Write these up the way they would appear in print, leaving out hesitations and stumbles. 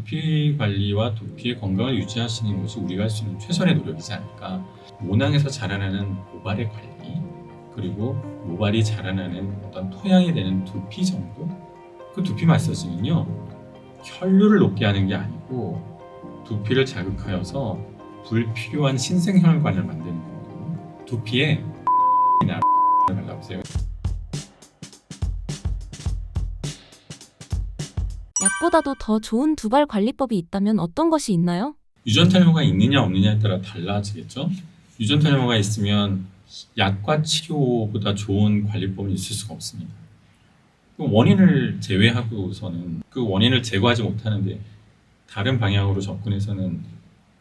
두피 관리와 두피의 건강을 유지하시는 것이 우리가 할 수 있는 최선의 노력이지 않을까. 모낭에서 자라나는 모발의 관리, 그리고 모발이 자라나는 어떤 토양이 되는 두피 정도? 그 두피 마사지는요, 혈류를 높게 하는 게 아니고 두피를 자극하여서 불필요한 신생혈관을 만드는 거거든요. 두피에 발라보세요. 약보다도 더 좋은 두발 관리법이 있다면 어떤 것이 있나요? 유전 탈모가 있느냐 없느냐에 따라 달라지겠죠. 유전 탈모가 있으면 약과 치료보다 좋은 관리법은 있을 수가 없습니다. 그 원인을 제외하고서는 그 원인을 제거하지 못하는데 다른 방향으로 접근해서는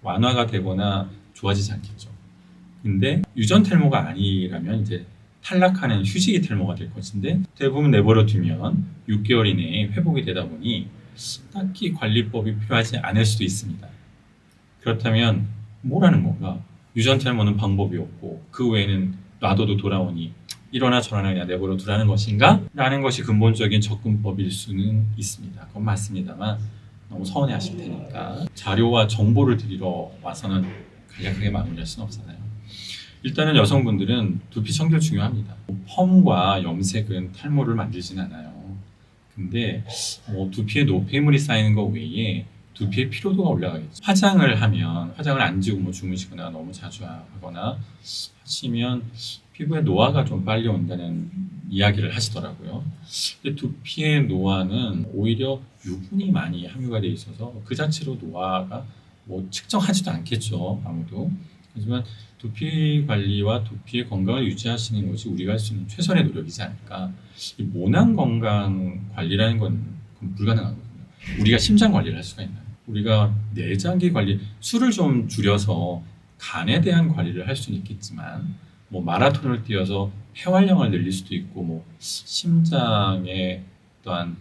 완화가 되거나 좋아지지 않겠죠. 근데 유전 탈모가 아니라면 이제 탈락하는 휴지기 탈모가 될 것인데 대부분 내버려 두면 6개월 이내에 회복이 되다 보니 딱히 관리법이 필요하지 않을 수도 있습니다. 그렇다면 뭐라는 건가? 유전 탈모는 방법이 없고 그 외에는 놔둬도 돌아오니 이러나 저러나 그냥 내버려 두라는 것인가? 라는 것이 근본적인 접근법일 수는 있습니다. 그건 맞습니다만 너무 서운해하실 테니까 자료와 정보를 드리러 와서는 간략하게 마무리할 수는 없잖아요. 일단은 여성분들은 두피 청결 중요합니다. 펌과 염색은 탈모를 만들진 않아요. 근데 두피에 노폐물이 쌓이는 것 외에 두피의 피로도가 올라가겠죠. 화장을 하면 화장을 안 지우고 주무시거나 너무 자주 하거나 하시면 피부에 노화가 좀 빨리 온다는 이야기를 하시더라고요. 근데 두피의 노화는 오히려 유분이 많이 함유가 돼 있어서 그 자체로 노화가 측정하지도 않겠죠, 아무도. 하지만 두피 관리와 두피의 건강을 유지하시는 것이 우리가 할 수 있는 최선의 노력이지 않을까. 이 모낭 건강 관리라는 건 불가능하거든요. 우리가 심장 관리를 할 수가 있나요? 우리가 내장기 관리, 술을 좀 줄여서 간에 대한 관리를 할 수는 있겠지만 마라톤을 뛰어서 폐활량을 늘릴 수도 있고 심장의 또한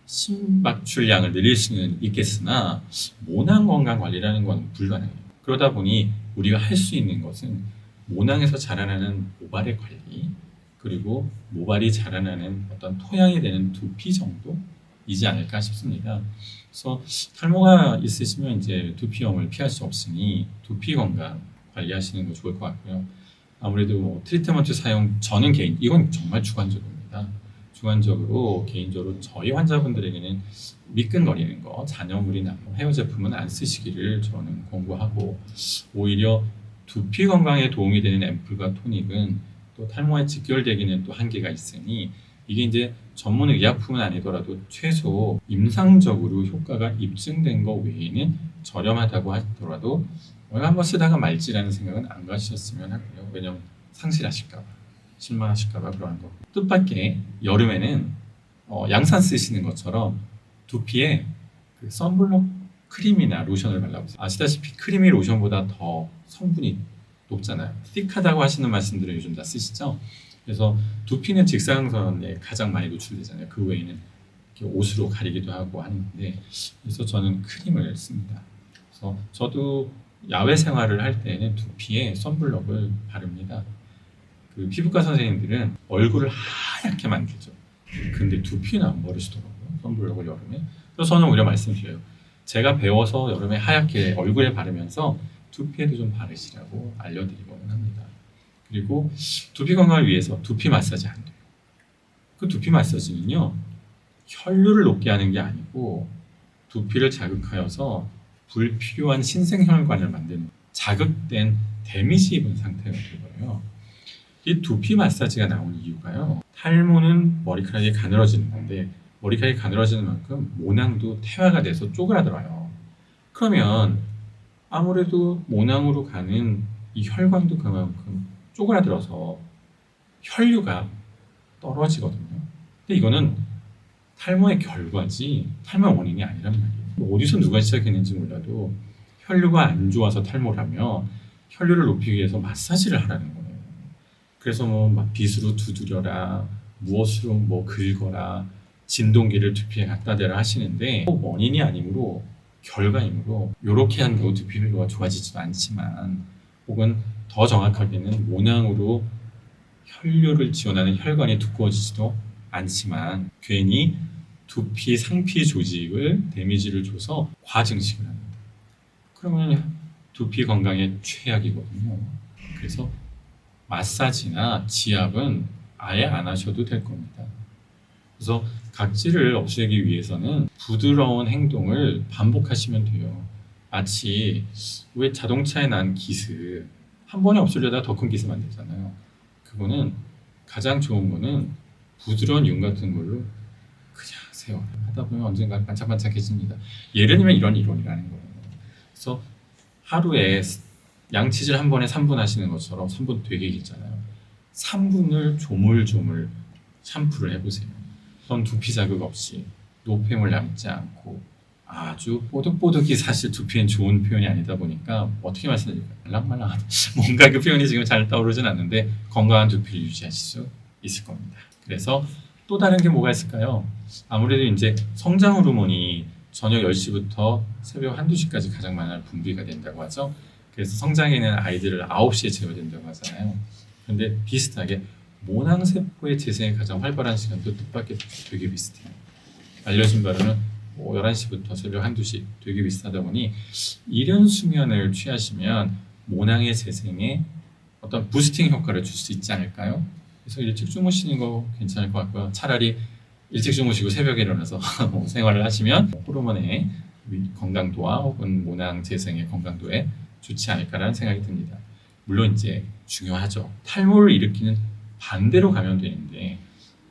심박출량을 늘릴 수는 있겠으나 모낭 건강 관리라는 건 불가능해요. 그러다 보니 우리가 할 수 있는 것은 모낭에서 자라나는 모발의 관리, 그리고 모발이 자라나는 어떤 토양이 되는 두피 정도이지 않을까 싶습니다. 그래서 탈모가 있으시면 이제 두피염을 피할 수 없으니 두피 건강 관리하시는 거 좋을 것 같고요. 아무래도 트리트먼트 사용, 저는 이건 정말 주관적입니다. 주관적으로 개인적으로 저희 환자분들에게는 미끈거리는 거, 잔여물이나 헤어 제품은 안 쓰시기를 저는 권고하고, 오히려 두피 건강에 도움이 되는 앰플과 토닉은 또 탈모에 직결되기는 또 한계가 있으니 이게 이제 전문 의약품은 아니더라도 최소 임상적으로 효과가 입증된 것 외에는 저렴하다고 하더라도 한번 쓰다가 말지라는 생각은 안 가지셨으면 하고요. 왜냐면 상실하실까봐, 실망하실까봐 그러는 거. 뜻밖의 여름에는 양산 쓰시는 것처럼 두피에 그 선블록 크림이나 로션을 발라보세요. 아시다시피 크림이 로션보다 더 성분이 높잖아요. 틱하다고 하시는 말씀들을 요즘 다 쓰시죠. 그래서 두피는 직사광선에 가장 많이 노출되잖아요. 그 외에는 이렇게 옷으로 가리기도 하고 하는데, 그래서 저는 크림을 씁니다. 그래서 저도 야외 생활을 할 때는 두피에 선블록을 바릅니다. 그 피부과 선생님들은 얼굴을 하얗게 만들죠. 근데 두피는 안 바르시더라고요, 선블록을 여름에. 그래서 저는 오히려 말씀드려요. 제가 배워서 여름에 하얗게 얼굴에 바르면서 두피에도 좀 바르시라고 알려드리고는 합니다. 그리고 두피 건강을 위해서 두피 마사지 안 돼요. 그 두피 마사지는요, 혈류를 높게 하는 게 아니고 두피를 자극하여서 불필요한 신생혈관을 만드는, 자극된 데미지 입은 상태가 되고요. 이 두피 마사지가 나온 이유가요, 탈모는 머리카락이 가늘어지는 건데 머리카락이 가늘어지는 만큼 모낭도 태화가 돼서 쪼그라들어요. 그러면 아무래도 모낭으로 가는 이 혈관도 그만큼 쪼그라들어서 혈류가 떨어지거든요. 근데 이거는 탈모의 결과지 탈모의 원인이 아니란 말이에요. 어디서 누가 시작했는지 몰라도 혈류가 안 좋아서 탈모라며 혈류를 높이기 위해서 마사지를 하라는 거예요. 그래서 막 빗으로 두드려라, 무엇으로 긁어라, 진동기를 두피에 갖다 대라 하시는데 원인이 아니므로 결과이므로 이렇게 한다고 두피 혈류가 좋아지지도 않지만, 혹은 더 정확하게는 모낭으로 혈류를 지원하는 혈관이 두꺼워지지도 않지만 괜히 두피 상피 조직을 데미지를 줘서 과증식을 합니다. 그러면 두피 건강에 최악이거든요. 그래서 마사지나 지압은 아예 안 하셔도 될 겁니다. 그래서 각질을 없애기 위해서는 부드러운 행동을 반복하시면 돼요. 마치 왜 자동차에 난 기스 한 번에 없애려다 더 큰 기스 만들잖아요. 그거는 가장 좋은 거는 부드러운 윤 같은 걸로 그냥 세워요. 하다 보면 언젠가 반짝반짝해집니다. 예를 들면 이런 이론이라는 거예요. 그래서 하루에 양치질 한 번에 3분 하시는 것처럼 3분 되게 길잖아요. 3분을 조물조물 샴푸를 해보세요. 그럼 두피 자극 없이 노폐물 남지 않고 아주 뽀득뽀득이 사실 두피엔 좋은 표현이 아니다 보니까 어떻게 말씀드릴까요? 말랑말랑하다. 뭔가 그 표현이 지금 잘 떠오르진 않는데 건강한 두피를 유지하실 수 있을 겁니다. 그래서 또 다른 게 뭐가 있을까요? 아무래도 이제 성장 호르몬이 저녁 10시부터 새벽 1, 2시까지 가장 많이 분비가 된다고 하죠. 그래서 성장에는 아이들을 9시에 재워야 된다고 하잖아요. 그런데 비슷하게 모낭세포의 재생이 가장 활발한 시간도 뜻밖의 되게 비슷해요. 알려진 바로는 11시부터 새벽 1, 2시 되게 비슷하다 보니 이른 수면을 취하시면 모낭의 재생에 어떤 부스팅 효과를 줄 수 있지 않을까요? 그래서 일찍 주무시는 거 괜찮을 것 같고요. 차라리 일찍 주무시고 새벽에 일어나서 생활을 하시면 호르몬의 건강도와 혹은 모낭 재생의 건강도에 좋지 않을까라는 생각이 듭니다. 물론 이제 중요하죠. 탈모를 일으키는 반대로 가면 되는데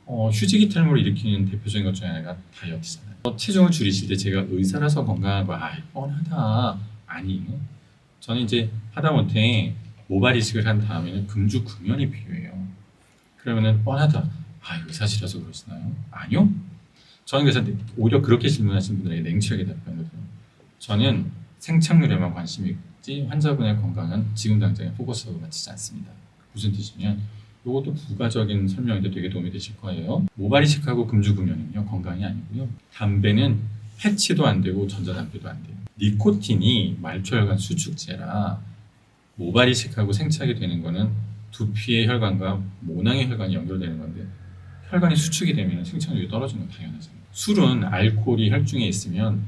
휴지기 탈모를 일으키는 대표적인 것 중에 하나가 다이어트잖아요. 체중을 줄이실 때 제가 의사라서 건강한 거 뻔하다 아니에요. 저는 이제 하다못해 모발 이식을 한 다음에는 금주 금연이 필요해요. 그러면은 뻔하다. 의사시라서 그러시나요? 아니요. 저는 그래서 오히려 그렇게 질문하신 분들에게 냉철하게 답변하거든요. 저는 생착률에만 관심이 있지 환자분의 건강은 지금 당장에 포커스하고 맞추지 않습니다. 무슨 뜻이냐면 이것도 부가적인 설명인데 되게 도움이 되실 거예요. 모발 이식하고 금주 금연은요 건강이 아니고요. 담배는 패치도 안 되고 전자담배도 안 돼요. 니코틴이 말초혈관 수축제라 모발 이식하고 생착이 되는 거는 두피의 혈관과 모낭의 혈관이 연결되는 건데 혈관이 수축이 되면 생착률이 떨어지는 건 당연하잖아요. 술은 알코올이 혈중에 있으면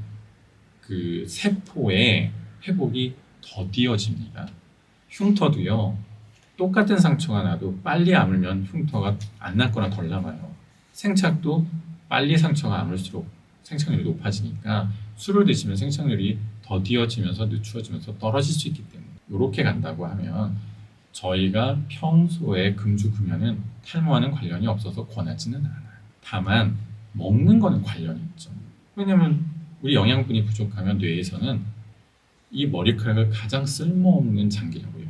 그 세포의 회복이 더디어집니다. 흉터도요. 똑같은 상처가 나도 빨리 아물면 흉터가 안 났거나 덜 남아요. 생착도 빨리 상처가 아물수록 생착률이 높아지니까 술을 드시면 생착률이 더디어지면서 늦추어지면서 떨어질 수 있기 때문에 이렇게 간다고 하면 저희가 평소에 금주 금연은 탈모와는 관련이 없어서 권하지는 않아요. 다만 먹는 거는 관련이 있죠. 왜냐하면 우리 영양분이 부족하면 뇌에서는 이 머리카락을 가장 쓸모없는 장기라고 여겨요.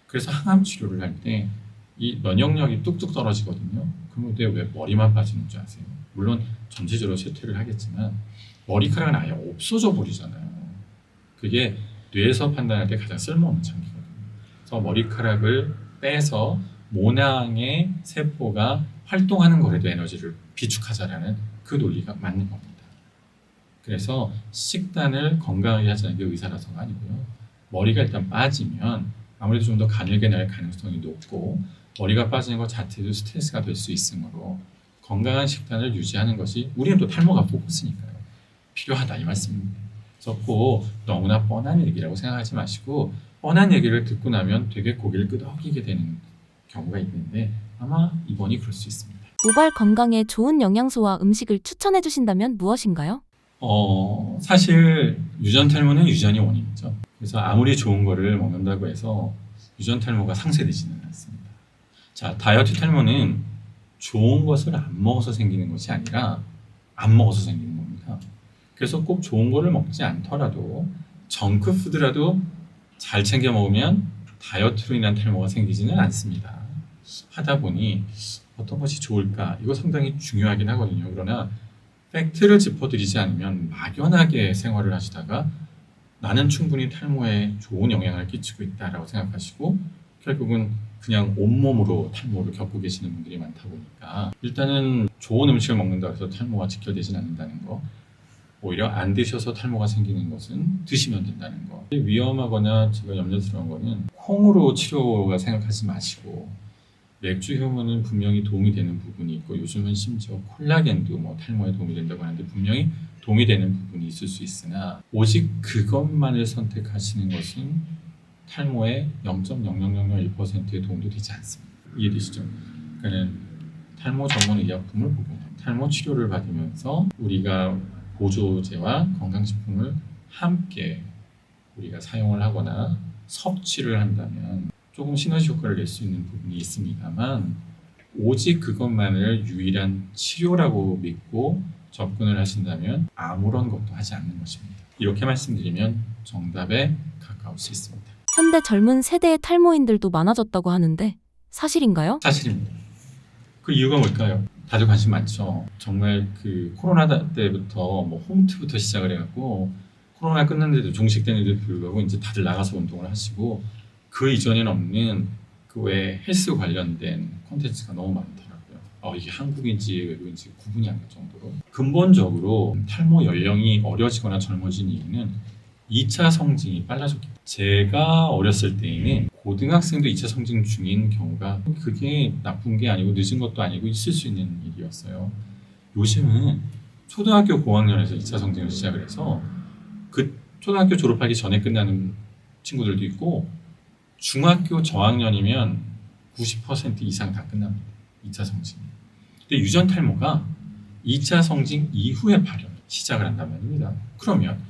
그래서 항암 치료를 할 때 이 면역력이 뚝뚝 떨어지거든요. 그런데 왜 머리만 빠지는 줄 아세요? 물론 전체적으로 쇠퇴를 하겠지만 머리카락은 아예 없어져 버리잖아요. 그게 뇌에서 판단할 때 가장 쓸모없는 장기거든요. 그래서 머리카락을 빼서 모낭의 세포가 활동하는 거라도 에너지를 비축하자라는 그 논리가 맞는 겁니다. 그래서 식단을 건강하게 하자는 게 의사라서가 아니고요. 머리가 일단 빠지면 아무래도 좀 더 가늘게 날 가능성이 높고 머리가 빠지는 것 자체도 스트레스가 될 수 있으므로 건강한 식단을 유지하는 것이 우리는 또 탈모가 포커스니까요. 필요하다 이 말씀입니다. 그래서 꼭 너무나 뻔한 얘기라고 생각하지 마시고 뻔한 얘기를 듣고 나면 되게 고개를 끄덕이게 되는 경우가 있는데 아마 이번이 그럴 수 있습니다. 모발 건강에 좋은 영양소와 음식을 추천해 주신다면 무엇인가요? 사실 유전 탈모는 유전이 원인이죠. 그래서 아무리 좋은 거를 먹는다고 해서 유전 탈모가 상쇄되지는 않습니다. 자, 다이어트 탈모는 좋은 것을 안 먹어서 생기는 것이 아니라 안 먹어서 생기는 겁니다. 그래서 꼭 좋은 거를 먹지 않더라도 정크푸드라도 잘 챙겨 먹으면 다이어트로 인한 탈모가 생기지는 않습니다. 하다 보니 어떤 것이 좋을까? 이거 상당히 중요하긴 하거든요. 그러나 팩트를 짚어드리지 않으면 막연하게 생활을 하시다가 나는 충분히 탈모에 좋은 영향을 끼치고 있다라고 생각하시고 결국은 그냥 온몸으로 탈모를 겪고 계시는 분들이 많다 보니까 일단은 좋은 음식을 먹는다고 해서 탈모가 직결되진 않는다는 거, 오히려 안 드셔서 탈모가 생기는 것은 드시면 된다는 거. 위험하거나 제가 염려스러운 거는 콩으로 치료가 생각하지 마시고 맥주 효모는 분명히 도움이 되는 부분이 있고 요즘은 심지어 콜라겐도 뭐 탈모에 도움이 된다고 하는데 분명히 도움이 되는 부분이 있을 수 있으나 오직 그것만을 선택하시는 것은 탈모의 0.0001%의 도움도 되지 않습니다. 이해되시죠? 그러니까 탈모 전문 의약품을 복용합니다. 탈모 치료를 받으면서 우리가 보조제와 건강식품을 함께 우리가 사용을 하거나 섭취를 한다면 조금 시너지 효과를 낼 수 있는 부분이 있습니다만 오직 그것만을 유일한 치료라고 믿고 접근을 하신다면 아무런 것도 하지 않는 것입니다. 이렇게 말씀드리면 정답에 가까울 수 있습니다. 현대 젊은 세대의 탈모인들도 많아졌다고 하는데 사실인가요? 사실입니다. 그 이유가 뭘까요? 다들 관심 많죠. 정말 그 코로나 때부터 뭐 홈트부터 시작을 해갖고 코로나 끝났는데도 종식되는데도 불구하고 이제 다들 나가서 운동을 하시고 그 이전에는 없는 그 외 헬스 관련된 콘텐츠가 너무 많더라고요. 이게 한국인지 외국인지 구분이 안 갈 정도로 근본적으로 탈모 연령이 어려지거나 젊어진 이유는 2차 성징이 빨라졌기 때문에 제가 어렸을 때에는 고등학생도 2차 성징 중인 경우가 그게 나쁜 게 아니고 늦은 것도 아니고 있을 수 있는 일이었어요. 요즘은 초등학교 고학년에서 2차 성징을 시작을 해서 그 초등학교 졸업하기 전에 끝나는 친구들도 있고 중학교 저학년이면 90% 이상 다 끝납니다. 2차 성징. 근데 유전 탈모가 2차 성징 이후에 발현 시작을 한단 말입니다. 그러면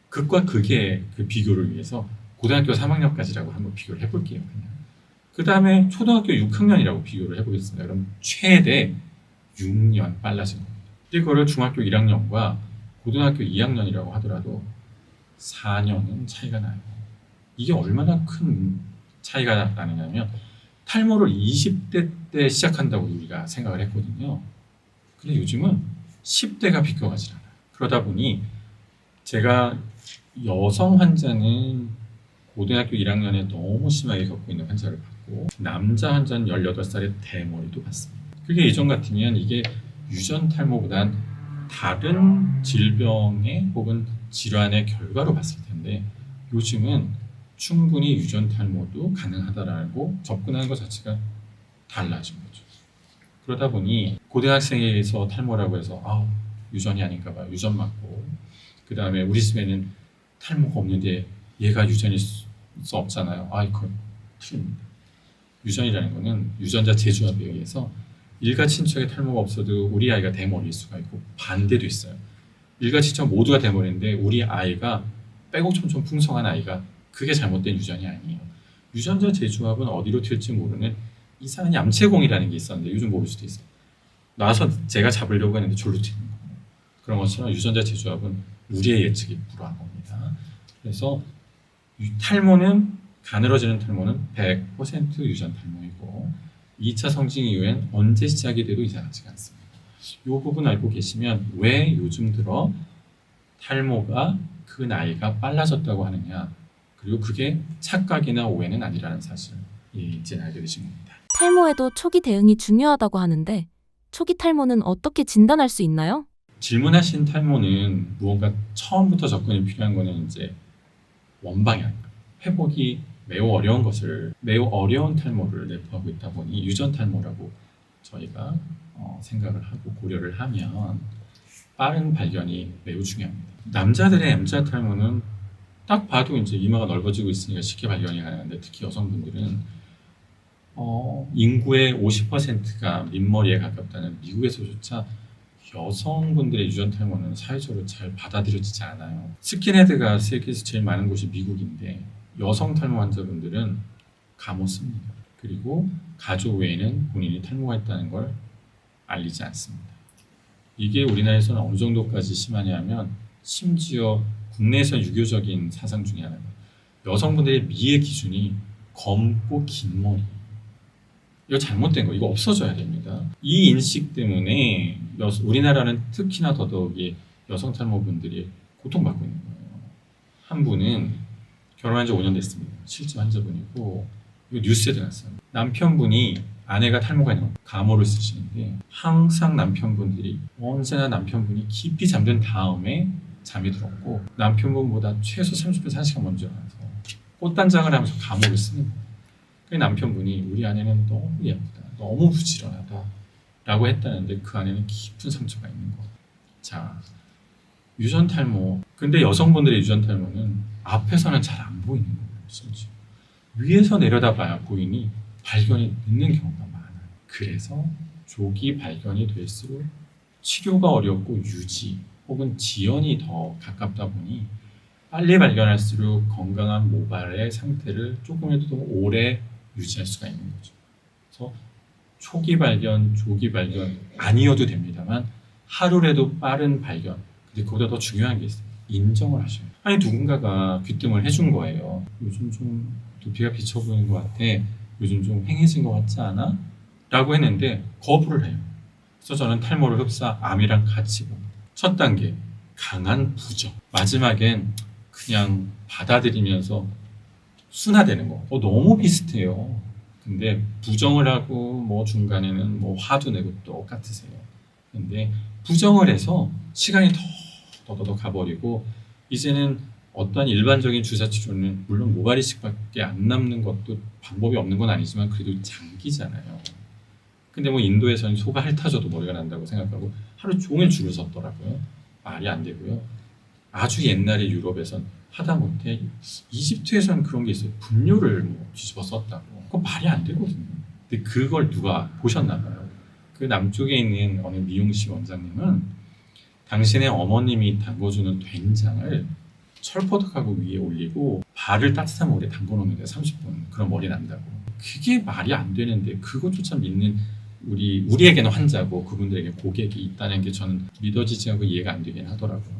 극과 극의 그 비교를 위해서 고등학교 3학년까지라고 한번 비교를 해볼게요. 그냥. 그 다음에 초등학교 6학년이라고 비교를 해보겠습니다. 그럼 최대 6년 빨라진 겁니다. 이거를 중학교 1학년과 고등학교 2학년이라고 하더라도 4년은 차이가 나요. 이게 얼마나 큰 차이가 나느냐면 탈모를 20대 때 시작한다고 우리가 생각을 했거든요. 근데 요즘은 10대가 비껴가지 않아요. 그러다 보니 제가 여성 환자는 고등학교 1학년에 너무 심하게 겪고 있는 환자를 봤고 남자 환자는 18살에 대머리도 봤습니다. 그게 예전 같으면 이게 유전 탈모보단 다른 질병의 혹은 질환의 결과로 봤을 텐데 요즘은 충분히 유전 탈모도 가능하다라고 접근하는 것 자체가 달라진 거죠. 그러다 보니 고등학생에서 탈모라고 해서 유전이 아닌가 봐 유전 맞고 그 다음에 우리 집에는 탈모가 없는데 얘가 유전일 수 없잖아요. 이거 틀립니다. 유전이라는 거는 유전자 재조합에 의해서 일가 친척의 탈모가 없어도 우리 아이가 대머리일 수가 있고 반대도 있어요. 일가 친척 모두가 대머리인데 우리 아이가 빼곡점점 풍성한 아이가 그게 잘못된 유전이 아니에요. 유전자 재조합은 어디로 튈지 모르는 이상한 얌체공이라는 게 있었는데 요즘 모를 수도 있어요. 나와서 제가 잡으려고 했는데 졸로 튀는 거예요. 그런 것처럼 유전자 재조합은 우리의 예측이 불허한 겁니다. 그래서 탈모는 가늘어지는 탈모는 100% 유전 탈모이고 2차 성징 이후엔 언제 시작이 돼도 이상하지가 않습니다. 이 부분 알고 계시면 왜 요즘 들어 탈모가 그 나이가 빨라졌다고 하느냐 그리고 그게 착각이나 오해는 아니라는 사실 이제 알게 되신 겁니다. 탈모에도 초기 대응이 중요하다고 하는데 초기 탈모는 어떻게 진단할 수 있나요? 질문하신 탈모는 무언가 처음부터 접근이 필요한 거는 이제 원방향 회복이 매우 어려운 탈모를 내포하고 있다 보니 유전 탈모라고 저희가 생각을 하고 고려를 하면 빠른 발견이 매우 중요합니다. 남자들의 M자 탈모는 딱 봐도 이제 이마가 넓어지고 있으니까 쉽게 발견이 가능한데 특히 여성분들은 인구의 50%가 민머리에 가깝다는 미국에서조차 여성분들의 유전 탈모는 사회적으로 잘 받아들여지지 않아요. 스킨헤드가 세계에서 제일 많은 곳이 미국인데 여성 탈모 환자분들은 감없습니다. 그리고 가족 외에는 본인이 탈모가 있다는 걸 알리지 않습니다. 이게 우리나라에서는 어느 정도까지 심하냐면 심지어 국내에서 유교적인 사상 중에 하나가 여성분들의 미의 기준이 검고 긴 머리. 이거 잘못된 거. 이거 없어져야 됩니다. 이 인식 때문에 우리나라는 특히나 더더욱이 여성 탈모분들이 고통받고 있는 거예요. 한 분은 결혼한 지 5년 됐습니다. 실제 환자분이고 이거 뉴스에 나왔어요. 남편분이 아내가 탈모가 있는 가모를 쓰시는데 항상 언제나 남편분이 깊이 잠든 다음에 잠이 들었고 남편분보다 최소 30분 1시간 먼저 일어나서 꽃단장을 하면서 가모를 쓰는 거예요. 그 남편분이 우리 아내는 너무 예쁘다. 너무 부지런하다 라고 했다는데 그 안에는 깊은 상처가 있는 거. 자, 유전 탈모. 근데 여성분들의 유전 탈모는 앞에서는 잘 안 보이는 거예요. 심지어 위에서 내려다봐야 보이니 발견이 늦는 경우가 많아요. 그래서 조기 발견이 될수록 치료가 어렵고 유지 혹은 지연이 더 가깝다 보니 빨리 발견할수록 건강한 모발의 상태를 조금이라도 더 오래 유지할 수가 있는 거죠. 그래서 초기 발견, 조기 발견 아니어도 됩니다만 하루라도 빠른 발견. 근데 그보다 더 중요한 게 있어요. 인정을 하셔요. 아니 누군가가 귀뜸을 해준 거예요. 요즘 좀 두피가 비쳐 보이는 것 같아. 요즘 좀 휑해진 것 같지 않아? 라고 했는데 거부를 해요. 그래서 저는 탈모를 흡사 암이랑 같이 봅니다. 첫 단계 강한 부정. 마지막엔 그냥 받아들이면서 순화되는 거. 너무 비슷해요. 근데 부정을 하고 뭐 중간에는 뭐 화도 내고 똑같으세요. 근데 부정을 해서 시간이 더 가버리고 이제는 어떤 일반적인 주사 치료는 물론 모발이식밖에 안 남는 것도 방법이 없는 건 아니지만 그래도 장기잖아요. 근데 뭐 인도에서는 소가 핥아줘도 머리가 난다고 생각하고 하루 종일 줄을 섰더라고요. 말이 안 되고요. 아주 옛날에 유럽에선 하다못해 이집트에서는 그런 게 있어요. 분뇨를 뭐 뒤집어 썼다고. 그건 말이 안 되거든요. 근데 그걸 누가 보셨나 봐요. 그 남쪽에 있는 어느 미용실 원장님은 당신의 어머님이 담궈주는 된장을 철포덕하고 위에 올리고 발을 따뜻한 물에 담궈놓는데 30분 그럼 머리 난다고. 그게 말이 안 되는데 그것조차 믿는 우리에게는 환자고 그분들에게 고객이 있다는 게 저는 믿어지지 않고 이해가 안 되긴 하더라고요.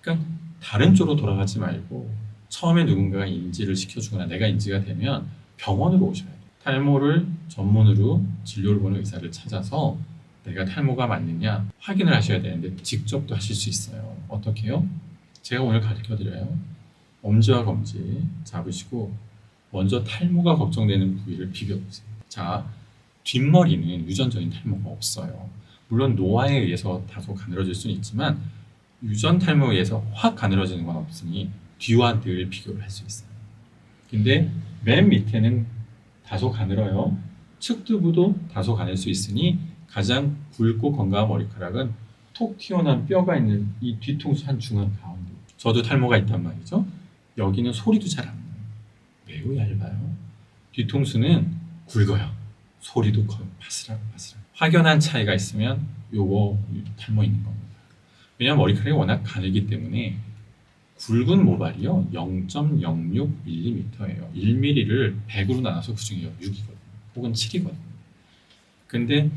그러니까 다른 쪽으로 돌아가지 말고 처음에 누군가가 인지를 시켜주거나 내가 인지가 되면 병원으로 오셔야 돼요. 탈모를 전문으로 진료를 보는 의사를 찾아서 내가 탈모가 맞느냐 확인을 하셔야 되는데 직접도 하실 수 있어요. 어떻게 해요? 제가 오늘 가르쳐드려요. 엄지와 검지 잡으시고 먼저 탈모가 걱정되는 부위를 비벼보세요. 자, 뒷머리는 유전적인 탈모가 없어요. 물론 노화에 의해서 다소 가늘어질 수는 있지만 유전 탈모에 의해서 확 가늘어지는 건 없으니 뒤와 늘 비교를 할 수 있어요. 근데 맨 밑에는 다소 가늘어요. 측두부도 다소 가늘 수 있으니 가장 굵고 건강한 머리카락은 톡 튀어나온 뼈가 있는 이 뒤통수 한 중앙 가운데. 저도 탈모가 있단 말이죠. 여기는 소리도 잘 안 나요. 매우 얇아요. 뒤통수는 굵어요. 소리도 거의 바스락바스락. 확연한 차이가 있으면 요거 탈모 있는 겁니다. 왜냐하면 머리카락이 워낙 가늘기 때문에 굵은 모발이요 0.06mm예요. 1mm를 100으로 나눠서 그 중에 6이거든요. 혹은 7이거든요. 근데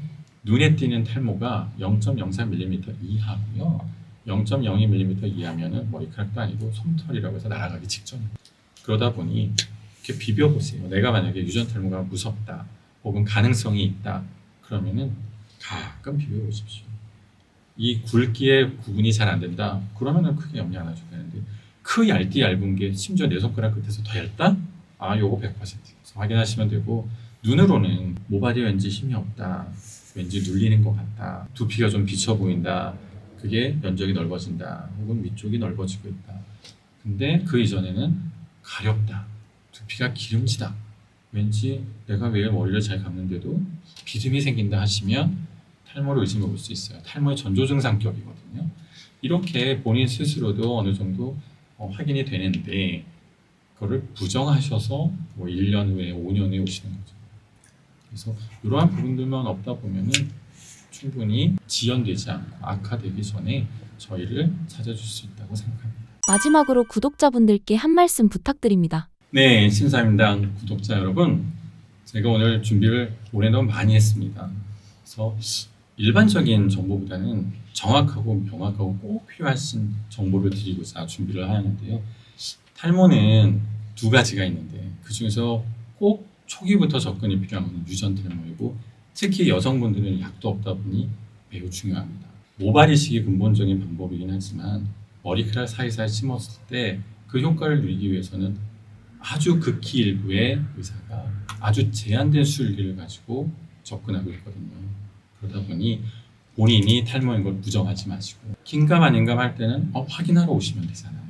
눈에 띄는 탈모가 0.03mm 이하고요. 0.02mm 이하면은 머리카락도 아니고 솜털이라고 해서 날아가기 직전입니다. 그러다 보니 이렇게 비벼보세요. 내가 만약에 유전 탈모가 무섭다 혹은 가능성이 있다 그러면은 가끔 비벼보십시오. 이 굵기에 구분이 잘 안 된다 그러면은 크게 염려 안 하셔도 되는데 그 얇은 게 심지어 내 손가락 끝에서 더 얇다? 요거 100% 확인하시면 되고 눈으로는 모발이 왠지 힘이 없다 왠지 눌리는 것 같다 두피가 좀 비쳐 보인다 그게 면적이 넓어진다 혹은 위쪽이 넓어지고 있다 근데 그 이전에는 가렵다 두피가 기름지다 왠지 내가 매일 머리를 잘 감는데도 비듬이 생긴다 하시면 탈모를 의심해 볼 수 있어요. 탈모의 전조 증상격이거든요. 이렇게 본인 스스로도 어느 정도 확인이 되는데 그거를 부정하셔서 뭐 1년 후에 5년 후에 오시는 거죠. 그래서 이러한 부분들만 없다 보면은 충분히 지연되지 않고 악화되기 전에 저희를 찾아줄 수 있다고 생각합니다. 마지막으로 구독자분들께 한 말씀 부탁드립니다. 네, 신사임당 구독자 여러분, 제가 오늘 준비를 올해는 많이 했습니다. 그래서 일반적인 정보보다는 정확하고 명확하고 꼭 필요하신 정보를 드리고자 준비를 하는데요. 탈모는 두 가지가 있는데 그 중에서 꼭 초기부터 접근이 필요한 것은 유전 탈모이고 특히 여성분들은 약도 없다 보니 매우 중요합니다. 모발이식이 근본적인 방법이긴 하지만 머리카락 사이사이 심었을 때 그 효과를 누리기 위해서는 아주 극히 일부의 의사가 아주 제한된 수율기를 가지고 접근하고 있거든요. 그러다 보니 본인이 탈모인 걸 부정하지 마시고 긴감 아닌감 할 때는 확인하러 오시면 되잖아요.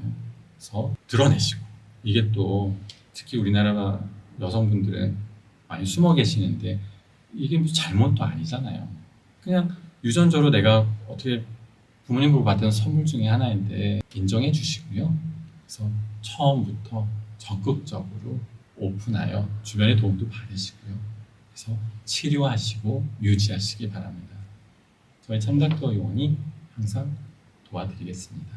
그래서 드러내시고 이게 또 특히 우리나라 여성분들은 많이 숨어 계시는데 이게 무슨 잘못도 아니잖아요. 그냥 유전적으로 내가 어떻게 부모님 보고 받은 선물 중에 하나인데 인정해 주시고요. 그래서 처음부터 적극적으로 오픈하여 주변의 도움도 받으시고요. 그래서 치료하시고 유지하시기 바랍니다. 저희 참작도 요원이 항상 도와드리겠습니다.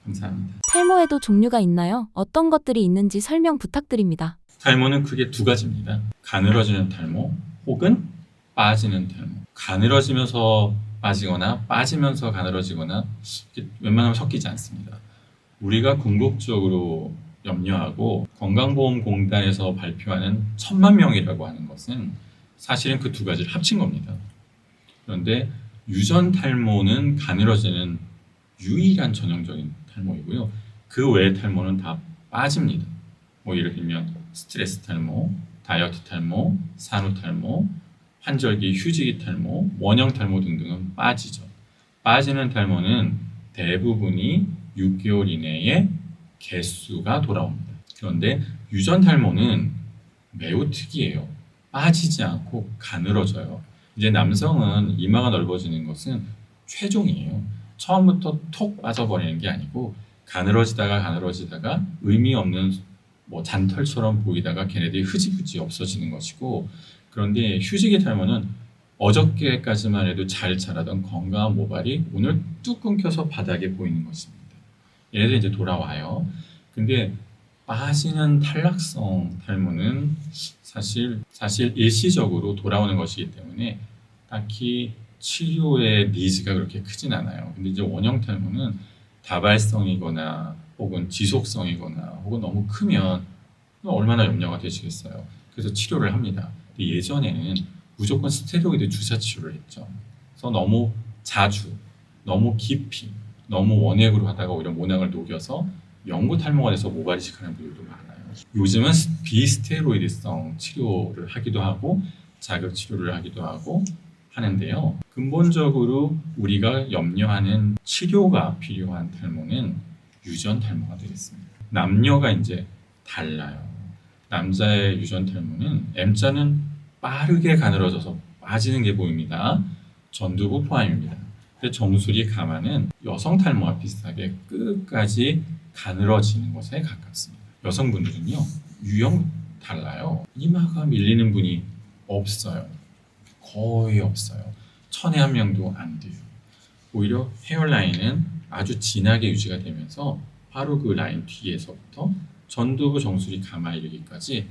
감사합니다. 탈모에도 종류가 있나요? 어떤 것들이 있는지 설명 부탁드립니다. 탈모는 크게 두 가지입니다. 가늘어지는 탈모 혹은 빠지는 탈모. 가늘어지면서 빠지거나 빠지면서 가늘어지거나 웬만하면 섞이지 않습니다. 우리가 궁극적으로 염려하고 건강보험공단에서 발표하는 1,000만 명이라고 하는 것은 사실은 그 두 가지를 합친 겁니다. 그런데 유전 탈모는 가늘어지는 유일한 전형적인 탈모이고요. 그 외의 탈모는 다 빠집니다. 뭐 예를 들면 스트레스 탈모, 다이어트 탈모, 산후 탈모, 환절기 휴지기 탈모, 원형 탈모 등등은 빠지죠. 빠지는 탈모는 대부분이 6개월 이내에 개수가 돌아옵니다. 그런데 유전 탈모는 매우 특이해요. 빠지지 않고 가늘어져요. 이제 남성은 이마가 넓어지는 것은 최종이에요. 처음부터 톡 빠져버리는 게 아니고 가늘어지다가 의미 없는 뭐 잔털처럼 보이다가 걔네들이 흐지부지 없어지는 것이고, 그런데 휴지기 탈모는 어저께까지만 해도 잘 자라던 건강한 모발이 오늘 뚝 끊겨서 바닥에 보이는 것입니다. 얘네들이 이제 돌아와요. 근데 빠지는 탈락성 탈모는 사실 일시적으로 돌아오는 것이기 때문에 딱히 치료의 니즈가 그렇게 크진 않아요. 근데 이제 원형 탈모는 다발성이거나 혹은 지속성이거나 혹은 너무 크면 얼마나 염려가 되시겠어요. 그래서 치료를 합니다. 근데 예전에는 무조건 스테로이드 주사 치료를 했죠. 그래서 너무 자주, 너무 깊이, 너무 원액으로 하다가 오히려 모낭을 녹여서 영구 탈모가 돼서 모발이 이식하는 분들도 많아요. 요즘은 비스테로이드성 치료를 하기도 하고 자극 치료를 하기도 하고 하는데요. 근본적으로 우리가 염려하는 치료가 필요한 탈모는 유전 탈모가 되겠습니다. 남녀가 이제 달라요. 남자의 유전 탈모는 M자는 빠르게 가늘어져서 빠지는 게 보입니다. 전두부 포함입니다. 근데 정수리 가마는 여성 탈모와 비슷하게 끝까지 가늘어지는 것에 가깝습니다. 여성분들은요, 유형 달라요. 이마가 밀리는 분이 없어요. 거의 없어요. 1000에 1명도 안 돼요. 오히려 헤어라인은 아주 진하게 유지가 되면서 바로 그 라인 뒤에서부터 전두부 정수리 가마 이르기까지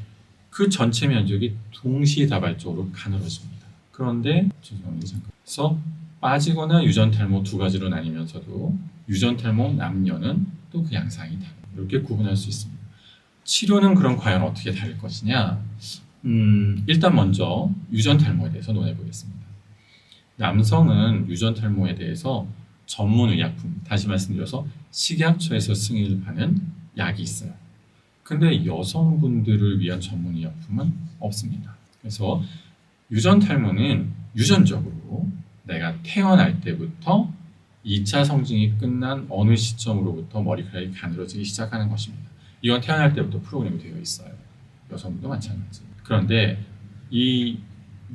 그 전체 면적이 동시다발적으로 가늘어집니다. 그런데 죄송합니다. 잠깐. 그래서 빠지거나 유전 탈모 두 가지로 나뉘면서도 유전 탈모 남녀는 또 그 양상이 다르다. 이렇게 구분할 수 있습니다. 치료는 그럼 과연 어떻게 다를 것이냐? 일단 먼저 유전 탈모에 대해서 논해 보겠습니다. 남성은 유전 탈모에 대해서 전문 의약품, 다시 말씀드려서 식약처에서 승인을 받는 약이 있어요. 근데 여성분들을 위한 전문 의약품은 없습니다. 그래서 유전 탈모는 유전적으로 내가 태어날 때부터 2차 성징이 끝난 어느 시점으로부터 머리카락이 가늘어지기 시작하는 것입니다. 이건 태어날 때부터 프로그램이 되어 있어요. 여성분도 마찬가지. 그런데 이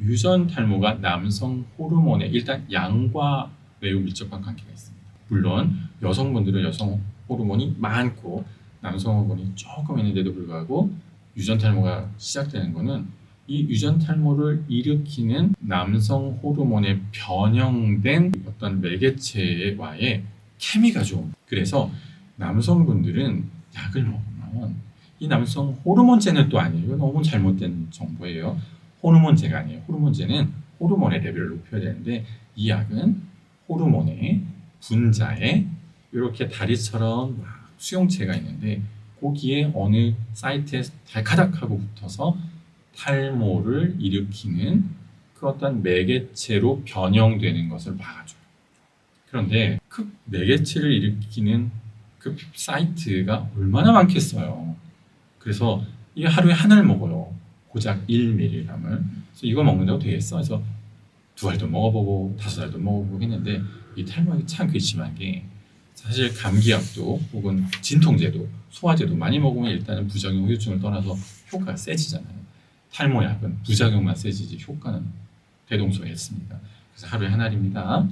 유전 탈모가 남성 호르몬의 일단 양과 매우 밀접한 관계가 있습니다. 물론 여성분들은 여성 호르몬이 많고 남성 호르몬이 조금 있는데도 불구하고 유전 탈모가 시작되는 것은 이 유전 탈모를 일으키는 남성 호르몬에 변형된 어떤 매개체와의 케미가 좋은. 그래서 남성분들은 약을 먹으면 이 남성 호르몬제는 또 아니에요. 너무 잘못된 정보예요. 호르몬제가 아니에요. 호르몬제는 호르몬의 레벨을 높여야 되는데 이 약은 호르몬의 분자에 이렇게 다리처럼 수용체가 있는데 거기에 어느 사이트에 달카닥하고 붙어서 탈모를 일으키는 그 어떤 매개체로 변형되는 것을 막아줘요. 그런데 그 매개체를 일으키는 그 사이트가 얼마나 많겠어요. 그래서 이게 하루에 하나를 먹어요. 고작 1mg을. 그래서 이거 먹는다고 되겠어? 그래서 2알도 먹어보고 5알도 먹어보고 했는데 이 탈모가 참 괘씸한 게 사실 감기약도 혹은 진통제도 소화제도 많이 먹으면 일단은 부작용 후유증을 떠나서 효과가 세지잖아요. 탈모약은 부작용만 세지지 효과는 대동소이했습니다. 그래서 하루에 한 알입니다.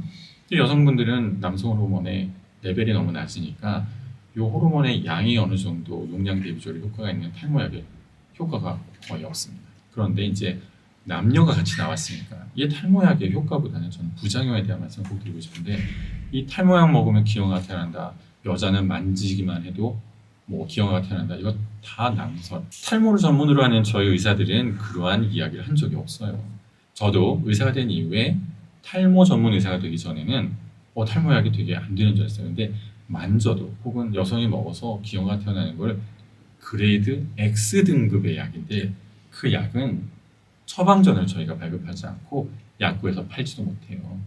여성분들은 남성 호르몬의 레벨이 너무 낮으니까 이 호르몬의 양이 어느 정도 용량 대비적으로 효과가 있는 탈모약에 효과가 거의 없습니다. 그런데 이제 남녀가 같이 나왔으니까 이 탈모약의 효과보다는 저는 부작용에 대한 말씀을 꼭 드리고 싶은데, 이 탈모약 먹으면 기형아가 태어난다, 여자는 만지기만 해도 뭐 기형아가 태어난다, 이거 다 낭설. 탈모를 전문으로 하는 저희 의사들은 그러한 이야기를 한 적이 없어요. 저도 의사가 된 이후에 탈모 전문 의사가 되기 전에는 탈모약이 되게 안 되는 줄 알았어요. 근데 만져도 혹은 여성이 먹어서 기형아가 태어나는 걸 그레이드 X 등급의 약인데, 그 약은 처방전을 저희가 발급하지 않고 약국에서 팔지도 못해요.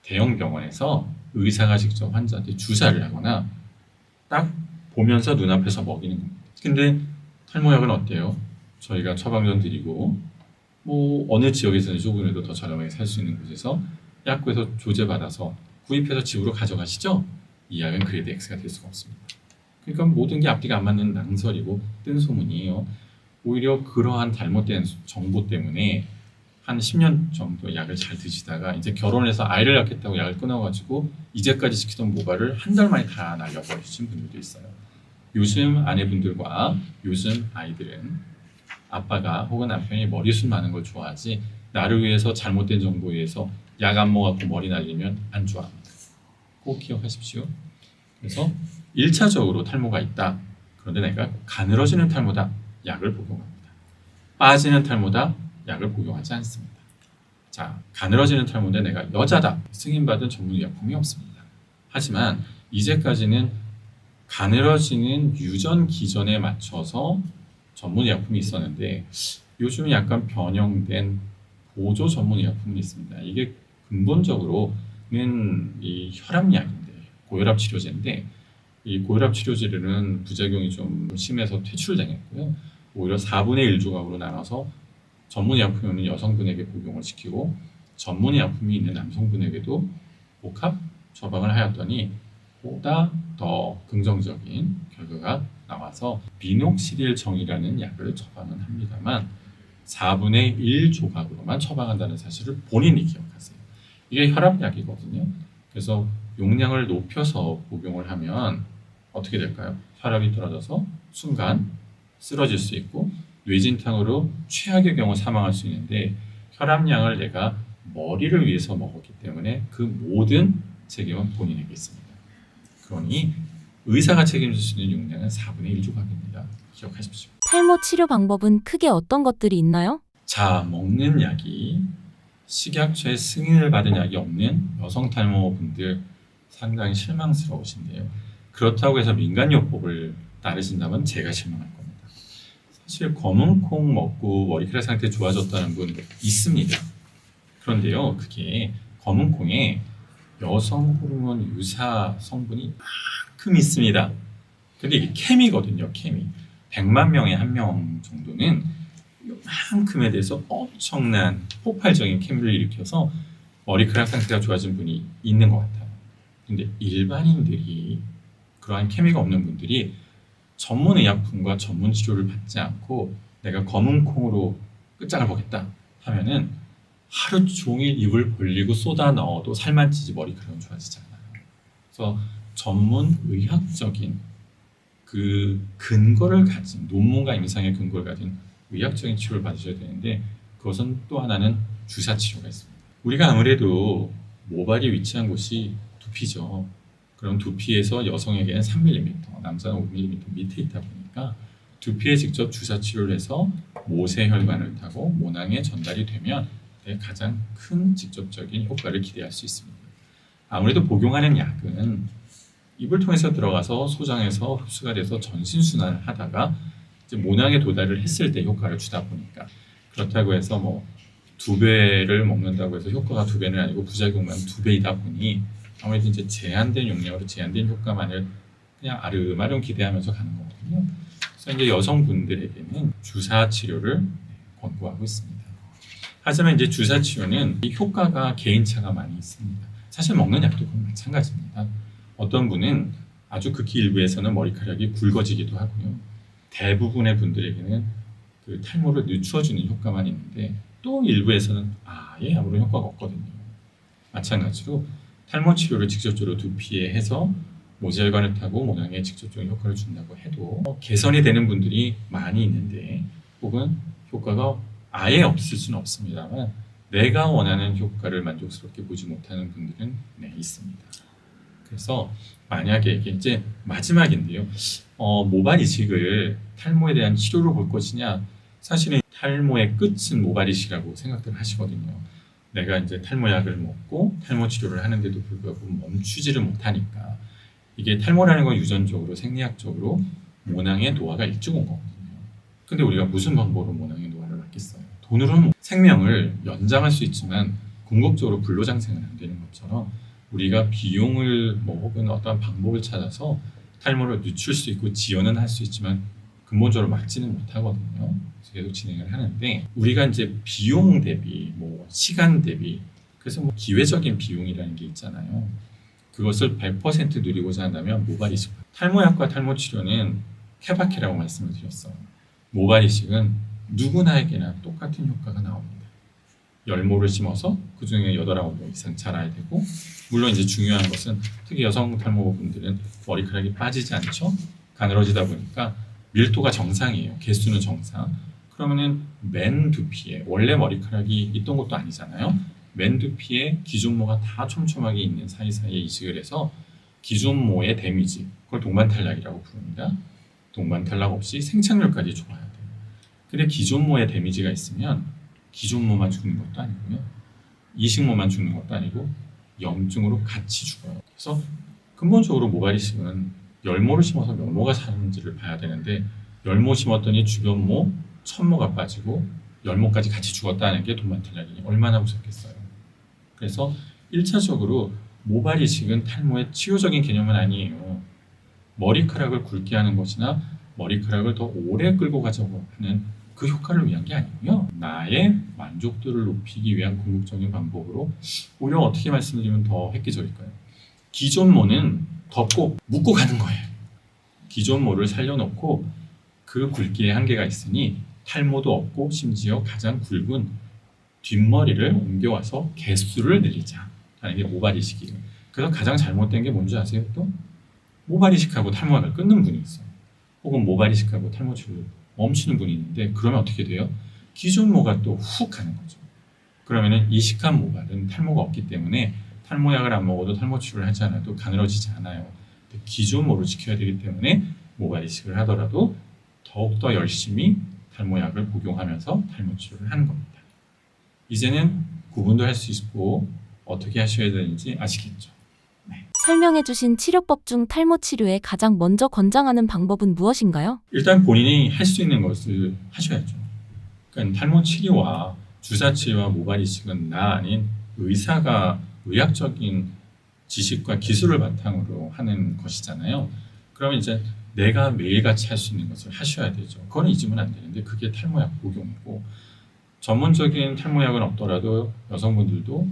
대형 병원에서 의사가 직접 환자한테 주사를 하거나 딱 보면서 눈앞에서 먹이는 겁니다. 근데 탈모약은 어때요? 저희가 처방전 드리고 뭐 어느 지역에서는 조금이라도 더 저렴하게 살 수 있는 곳에서 약국에서 조제받아서 구입해서 집으로 가져가시죠? 이 약은 그레이드 X가 될 수가 없습니다. 그러니까 모든 게 앞뒤가 안 맞는 낭설이고 뜬 소문이에요. 오히려 그러한 잘못된 정보 때문에 한 10년 정도 약을 잘 드시다가 이제 결혼해서 아이를 낳겠다고 약을 끊어가지고 이제까지 지키던 모발을 한 달 만에 다 날려버리신 분들도 있어요. 요즘 아내분들과 요즘 아이들은 아빠가 혹은 남편이 머리숱 많은 걸 좋아하지, 나를 위해서 잘못된 정보에 의해서 약 안 먹었고 머리 날리면 안 좋아합니다. 꼭 기억하십시오. 그래서 1차적으로 탈모가 있다. 그런데 내가 가늘어지는 탈모다. 약을 복용합니다. 빠지는 탈모다. 약을 복용하지 않습니다. 자, 가늘어지는 탈모인데 내가 여자다. 승인받은 전문의약품이 없습니다. 하지만 이제까지는 가늘어지는 유전 기전에 맞춰서 전문의약품이 있었는데, 요즘 약간 변형된 보조 전문의약품이 있습니다. 이게 근본적으로는 이 혈압약인데, 고혈압 치료제인데, 이 고혈압 치료제는 부작용이 좀 심해서 퇴출당했고요. 오히려 4분의 1 조각으로 나눠서 전문의약품이 있는 여성분에게 복용을 시키고 전문의약품이 있는 남성분에게도 복합 처방을 하였더니 보다 더 긍정적인 결과가 나와서 미녹시딜 정이라는 약을 처방은 합니다만 4분의 1 조각으로만 처방한다는 사실을 본인이 기억하세요. 이게 혈압약이거든요. 그래서 용량을 높여서 복용을 하면 어떻게 될까요? 혈압이 떨어져서 순간 쓰러질 수 있고 뇌진탕으로 최악의 경우 사망할 수 있는데, 혈압약을 내가 머리를 위해서 먹었기 때문에 그 모든 책임은 본인에게 있습니다. 그러니 의사가 책임질 수 있는 용량은 4분의 1 조각입니다. 기억하십시오. 탈모 치료 방법은 크게 어떤 것들이 있나요? 자, 먹는 약이 식약처의 승인을 받은 약이 없는 여성 탈모분들 상당히 실망스러우신데요. 그렇다고 해서 민간요법을 따르신다면 제가 실망할 겁니다. 사실 검은 콩 먹고 머리카락 상태 좋아졌다는 분 있습니다. 그런데요, 그게 검은 콩에 여성 호르몬 유사 성분이 만큼 있습니다. 근데 이게 케미거든요, 케미. 100만 명에 1명 정도는 이만큼에 대해서 엄청난 폭발적인 케미를 일으켜서 머리카락 상태가 좋아진 분이 있는 것 같아요. 근데 일반인들이, 그러한 케미가 없는 분들이 전문 의약품과 전문 치료를 받지 않고 내가 검은 콩으로 끝장을 보겠다 하면은 하루 종일 입을 벌리고 쏟아 넣어도 살만 찌지 머리카락은 좋아지지 않아요. 그래서 전문 의학적인 그 근거를 가진, 논문과 임상의 근거를 가진 의학적인 치료를 받으셔야 되는데, 그것은 또 하나는 주사 치료가 있습니다. 우리가 아무래도 모발이 위치한 곳이 두피죠. 그럼 두피에서 여성에게는 3mm, 남자는 5mm 밑에 있다 보니까 두피에 직접 주사 치료를 해서 모세혈관을 타고 모낭에 전달이 되면 가장 큰 직접적인 효과를 기대할 수 있습니다. 아무래도 복용하는 약은 입을 통해서 들어가서 소장에서 흡수가 돼서 전신순환을 하다가 이제 모낭에 도달을 했을 때 효과를 주다 보니까, 그렇다고 해서 뭐 2배를 먹는다고 해서 효과가 2배는 아니고 부작용만 2배이다 보니 아무래도 이제 제한된 용량으로 제한된 효과만을 그냥 아름아름 기대하면서 가는 거거든요. 그래서 이제 여성분들에게는 주사 치료를 권고하고 있습니다. 하지만 이제 주사 치료는 이 효과가 개인차가 많이 있습니다. 사실 먹는 약도 그건 마찬가지입니다. 어떤 분은 아주 극히 일부에서는 머리카락이 굵어지기도 하고요. 대부분의 분들에게는 그 탈모를 늦춰주는 효과만 있는데, 또 일부에서는 아예 아무런 효과가 없거든요. 마찬가지로 탈모 치료를 직접적으로 두피에 해서 모세혈관을 타고 모낭에 직접적인 효과를 준다고 해도 개선이 되는 분들이 많이 있는데, 혹은 효과가 아예 없을 수는 없습니다만 내가 원하는 효과를 만족스럽게 보지 못하는 분들은 있습니다. 그래서 만약에 이게 이제 마지막인데요. 모발 이식을 탈모에 대한 치료로 볼 것이냐, 사실은 탈모의 끝은 모발 이식이라고 생각들 하시거든요. 내가 이제 탈모약을 먹고 탈모 치료를 하는데도 불구하고 멈추지를 못하니까, 이게 탈모라는 건 유전적으로 생리학적으로 모낭의 노화가 일찍 온 거거든요. 근데 우리가 무슨 방법으로 모낭의 노화를 막겠어요? 돈으로는 생명을 연장할 수 있지만 궁극적으로 불로장생은 안 되는 것처럼, 우리가 비용을 혹은 어떤 방법을 찾아서 탈모를 늦출 수 있고 지연은 할 수 있지만 근본적으로 막지는 못하거든요. 그래서 계속 진행을 하는데, 우리가 이제 비용 대비, 시간 대비, 그래서 기회적인 비용이라는 게 있잖아요. 그것을 100% 누리고자 한다면 모발 이식, 탈모약과 탈모 치료는 케바케라고 말씀을 드렸어요. 모발 이식은 누구나에게나 똑같은 효과가 나옵니다. 열모를 심어서 그 중에 8, 9모 이상 자라야 되고, 물론 이제 중요한 것은 특히 여성 탈모분들은 머리카락이 빠지지 않죠. 가늘어지다 보니까 밀도가 정상이에요. 개수는 정상. 그러면은 맨 두피에, 원래 머리카락이 있던 것도 아니잖아요. 맨 두피에 기존모가 다 촘촘하게 있는 사이사이에 이식을 해서 기존모의 데미지, 그걸 동반탈락이라고 부릅니다. 동반탈락 없이 생착률까지 좋아야 돼요. 근데 기존모에 데미지가 있으면 기존모만 죽는 것도 아니고요, 이식모만 죽는 것도 아니고 염증으로 같이 죽어요. 그래서 근본적으로 모발 이식은 열모를 심어서 몇 모가 사는지를 봐야 되는데, 열모 심었더니 주변모, 천모가 빠지고 열모까지 같이 죽었다는 게 동반탈락이니 얼마나 무섭겠어요. 그래서 1차적으로 모발 이식은 탈모의 치료적인 개념은 아니에요. 머리카락을 굵게 하는 것이나 머리카락을 더 오래 끌고 가자고 하는 그 효과를 위한 게 아니고요, 나의 만족도를 높이기 위한 궁극적인 방법으로, 오히려 어떻게 말씀드리면 더 획기적일까요? 기존모는 덮고 묶고 가는 거예요. 기존모를 살려놓고 그 굵기의 한계가 있으니 탈모도 없고 심지어 가장 굵은 뒷머리를 옮겨와서 개수를 늘리자 하는 게 모발 이식이에요. 그래서 가장 잘못된 게 뭔지 아세요? 또 모발 이식하고 탈모약을 끊는 분이 있어요. 혹은 모발 이식하고 탈모 치료를 멈추는 분이 있는데, 그러면 어떻게 돼요? 기존 모가 또 훅 가는 거죠. 그러면은 이식한 모발은 탈모가 없기 때문에 탈모약을 안 먹어도 탈모 치료를 하지 않아도 가늘어지지 않아요. 기존 모를 지켜야 되기 때문에 모발 이식을 하더라도 더욱더 열심히 탈모약을 복용하면서 탈모 치료를 하는 겁니다. 이제는 구분도 할 수 있고 어떻게 하셔야 되는지 아시겠죠? 설명해주신 치료법 중 탈모 치료에 가장 먼저 권장하는 방법은 무엇인가요? 일단 본인이 할 수 있는 것을 하셔야죠. 그러니까 탈모 치료와 주사 치료와 모발 이식은 나 아닌 의사가 의학적인 지식과 기술을 바탕으로 하는 것이잖아요. 그러면 이제 내가 매일같이 할 수 있는 것을 하셔야 되죠. 그건 잊으면 안 되는데, 그게 탈모약 복용이고, 전문적인 탈모약은 없더라도 여성분들도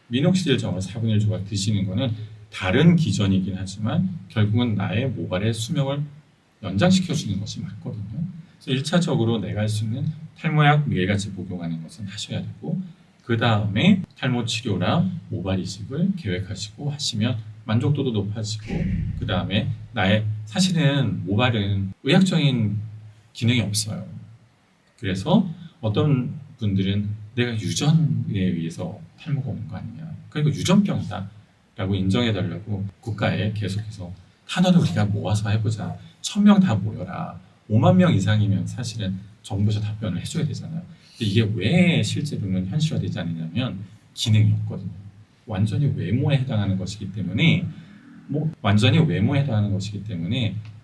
미녹시딜 정을 4분의 1 조각 드시는 거는 다른 기전이긴 하지만 결국은 나의 모발의 수명을 연장시켜주는 것이 맞거든요. 그래서 1차적으로 내가 할 수 있는 탈모약 매일같이 복용하는 것은 하셔야 되고, 그 다음에 탈모 치료랑 모발 이식을 계획하시고 하시면 만족도도 높아지고, 그 다음에 사실은 모발은 의학적인 기능이 없어요. 그래서 어떤 분들은 내가 유전에 의해서 탈모가 오는 거 아니냐, 그러니까 유전병이다 라고 인정해달라고 국가에 계속해서 탄원을 우리가 모아서 해보자, 1000명 다 모여라, 5만 명 이상이면 사실은 정부에서 답변을 해줘야 되잖아요. 근데 이게 왜 실제로는 현실화되지 않느냐면 기능이 없거든요. 완전히 외모에 해당하는 것이기 때문에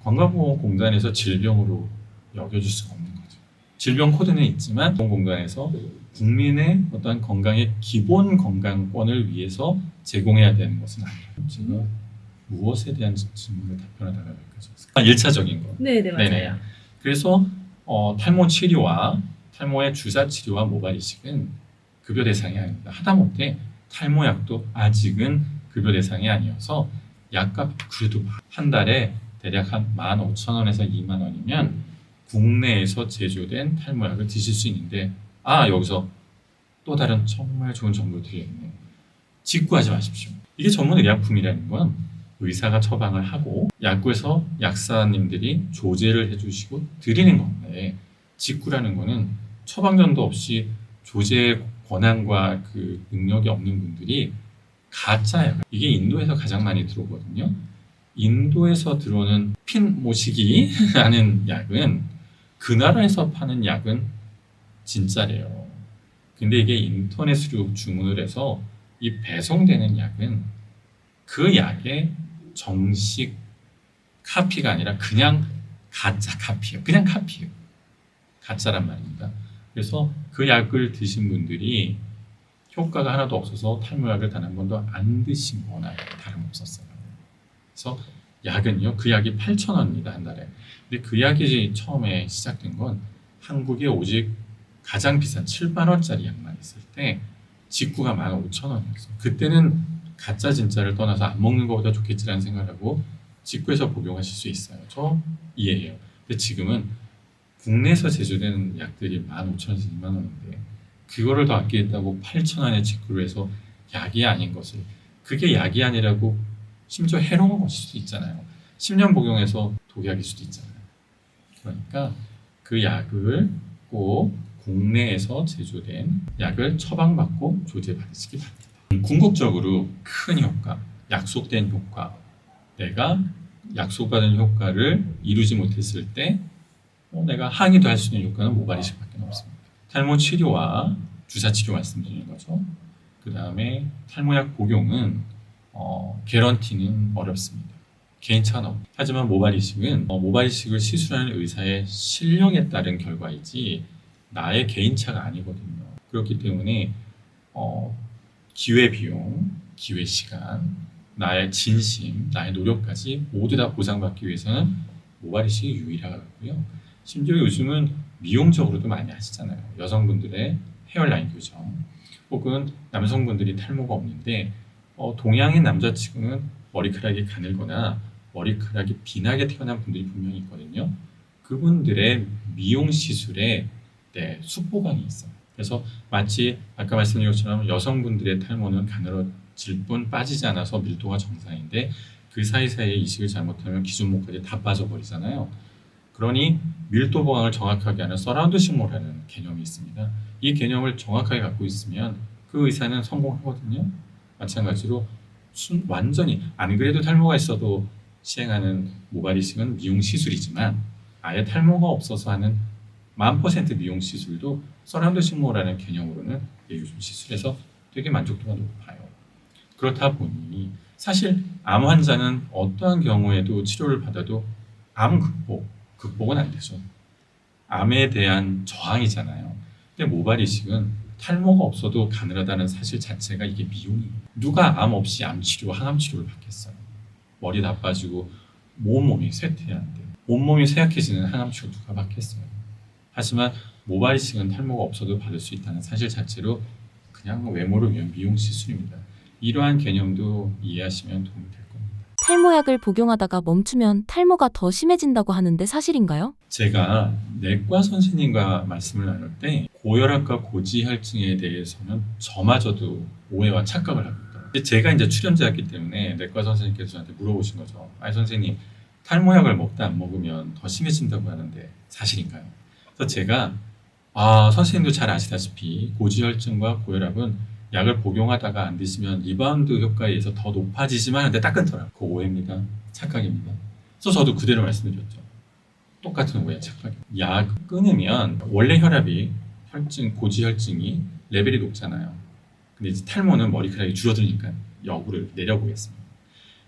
건강보험공단에서 질병으로 여겨줄 수가 없는 거죠. 질병 코드는 있지만 보험공단에서 국민의 어떤 건강의 기본 건강권을 위해서 제공해야 되는 것은 아니에요. 제가 무엇에 대한 질문을 답변하다가 여기까지 왔을까요? 1차적인 거. 네, 맞아요. 네네. 그래서 탈모 치료와 탈모의 주사 치료와 모발 이식은 급여 대상이 아닙니다. 하다못해 탈모약도 아직은 급여 대상이 아니어서 약값 그래도 한 달에 대략 한 15,000원에서 2만 원이면 국내에서 제조된 탈모약을 드실 수 있는데, 여기서 또 다른 정말 좋은 정보를 드리겠네요. 직구하지 마십시오. 이게 전문 의약품이라는 건 의사가 처방을 하고 약국에서 약사님들이 조제를 해주시고 드리는 건데, 직구라는 거는 처방전도 없이 조제 권한과 그 능력이 없는 분들이 가짜예요. 이게 인도에서 가장 많이 들어오거든요. 인도에서 들어오는 핀모시기라는 약은 그 나라에서 파는 약은 진짜래요. 근데 이게 인터넷으로 주문을 해서 이 배송되는 약은 그 약의 정식 카피가 아니라 그냥 가짜 카피예요. 그냥 카피예요. 가짜란 말입니다. 그래서 그 약을 드신 분들이 효과가 하나도 없어서 탈모약을 단 한 번도 안 드신 거나 다름없었어요. 그래서 약은요, 그 약이 8,000원입니다, 한 달에. 근데 그 약이 처음에 시작된 건 한국에 오직 가장 비싼 7만 원짜리 약만 있을 때 직구가 15,000원이었어요. 그때는 가짜 진짜를 떠나서 안 먹는 것보다 좋겠지라는 생각을 하고 직구해서 복용하실 수 있어요. 저 이해해요. 근데 지금은 국내에서 제조된 약들이 15,000원에서 2만 원인데 그거를 더 아끼겠다고 8,000원에 직구를 해서 약이 아닌 것을, 그게 약이 아니라고 심지어 해로운 것일 수도 있잖아요. 10년 복용해서 독약일 수도 있잖아요. 그러니까 그 약을 꼭 국내에서 제조된 약을 처방받고 조제받으시기 바랍니다. 궁극적으로 큰 효과, 약속된 효과, 내가 약속받은 효과를 이루지 못했을 때 내가 항의도 할 수 있는 효과는 모발이식밖에 없습니다. 탈모 치료와 주사 치료 말씀드리는 거죠. 그 다음에 탈모약 복용은 개런티는 어렵습니다. 개인차는 없고. 하지만 모발이식은 모발이식을 시술하는 의사의 실력에 따른 결과이지 나의 개인차가 아니거든요. 그렇기 때문에 기회비용, 기회시간, 나의 진심, 나의 노력까지 모두 다 보상받기 위해서는 모발이식이 유일하고요. 심지어 요즘은 미용적으로도 많이 하시잖아요. 여성분들의 헤어라인 교정, 혹은 남성분들이 탈모가 없는데 동양인 남자치고는 머리카락이 가늘거나 머리카락이 빈하게 태어난 분들이 분명히 있거든요. 그분들의 미용 시술에 숙보강이 있어요. 그래서 마치 아까 말씀드린 것처럼 여성분들의 탈모는 가늘어질 뿐 빠지지 않아서 밀도가 정상인데 그 사이사이에 이식을 잘못하면 기준모까지 다 빠져버리잖아요. 그러니 밀도 보강을 정확하게 하는 서라운드 식모라는 개념이 있습니다. 이 개념을 정확하게 갖고 있으면 그 의사는 성공하거든요. 마찬가지로 완전히 안 그래도 탈모가 있어도 시행하는 모발이식은 미용 시술이지만 아예 탈모가 없어서 하는 1000% 미용 시술도 서라운드 식모라는 개념으로는 요즘 시술에서 되게 만족도가 높아요. 그렇다 보니 사실 암 환자는 어떠한 경우에도 치료를 받아도 암 극복은 안 되죠. 암에 대한 저항이잖아요. 근데 모발이식은 탈모가 없어도 가능하다는 사실 자체가 이게 미용이에요. 누가 암 없이 암 치료, 항암 치료를 받겠어요. 머리 나빠지고 온몸이 쇠퇴한데 온몸이 쇠약해지는 항암 치료 누가 받겠어요. 하지만 모발이식은 탈모가 없어도 받을 수 있다는 사실 자체로 그냥 외모를 위한 미용 시술입니다. 이러한 개념도 이해하시면 도움이 될 겁니다. 탈모약을 복용하다가 멈추면 탈모가 더 심해진다고 하는데 사실인가요? 제가 내과 선생님과 말씀을 나눌 때 고혈압과 고지혈증에 대해서는 저마저도 오해와 착각을 하고 있더라고요. 제가 이제 출연자였기 때문에 내과 선생님께서 저한테 물어보신 거죠. 아니 선생님, 탈모약을 먹다 안 먹으면 더 심해진다고 하는데 사실인가요? 그래서 제가 선생님도 잘 아시다시피 고지혈증과 고혈압은 약을 복용하다가 안 드시면 리바운드 효과에 의해서 더 높아지지만 근데 딱 끊더라고요. 그거 오해입니다. 착각입니다. 그래서 저도 그대로 말씀드렸죠. 똑같은 오해, 착각. 약 끊으면 원래 혈압이 고지혈증이 레벨이 높잖아요. 근데 이제 탈모는 머리카락이 줄어드니까 역으로 내려보겠습니다.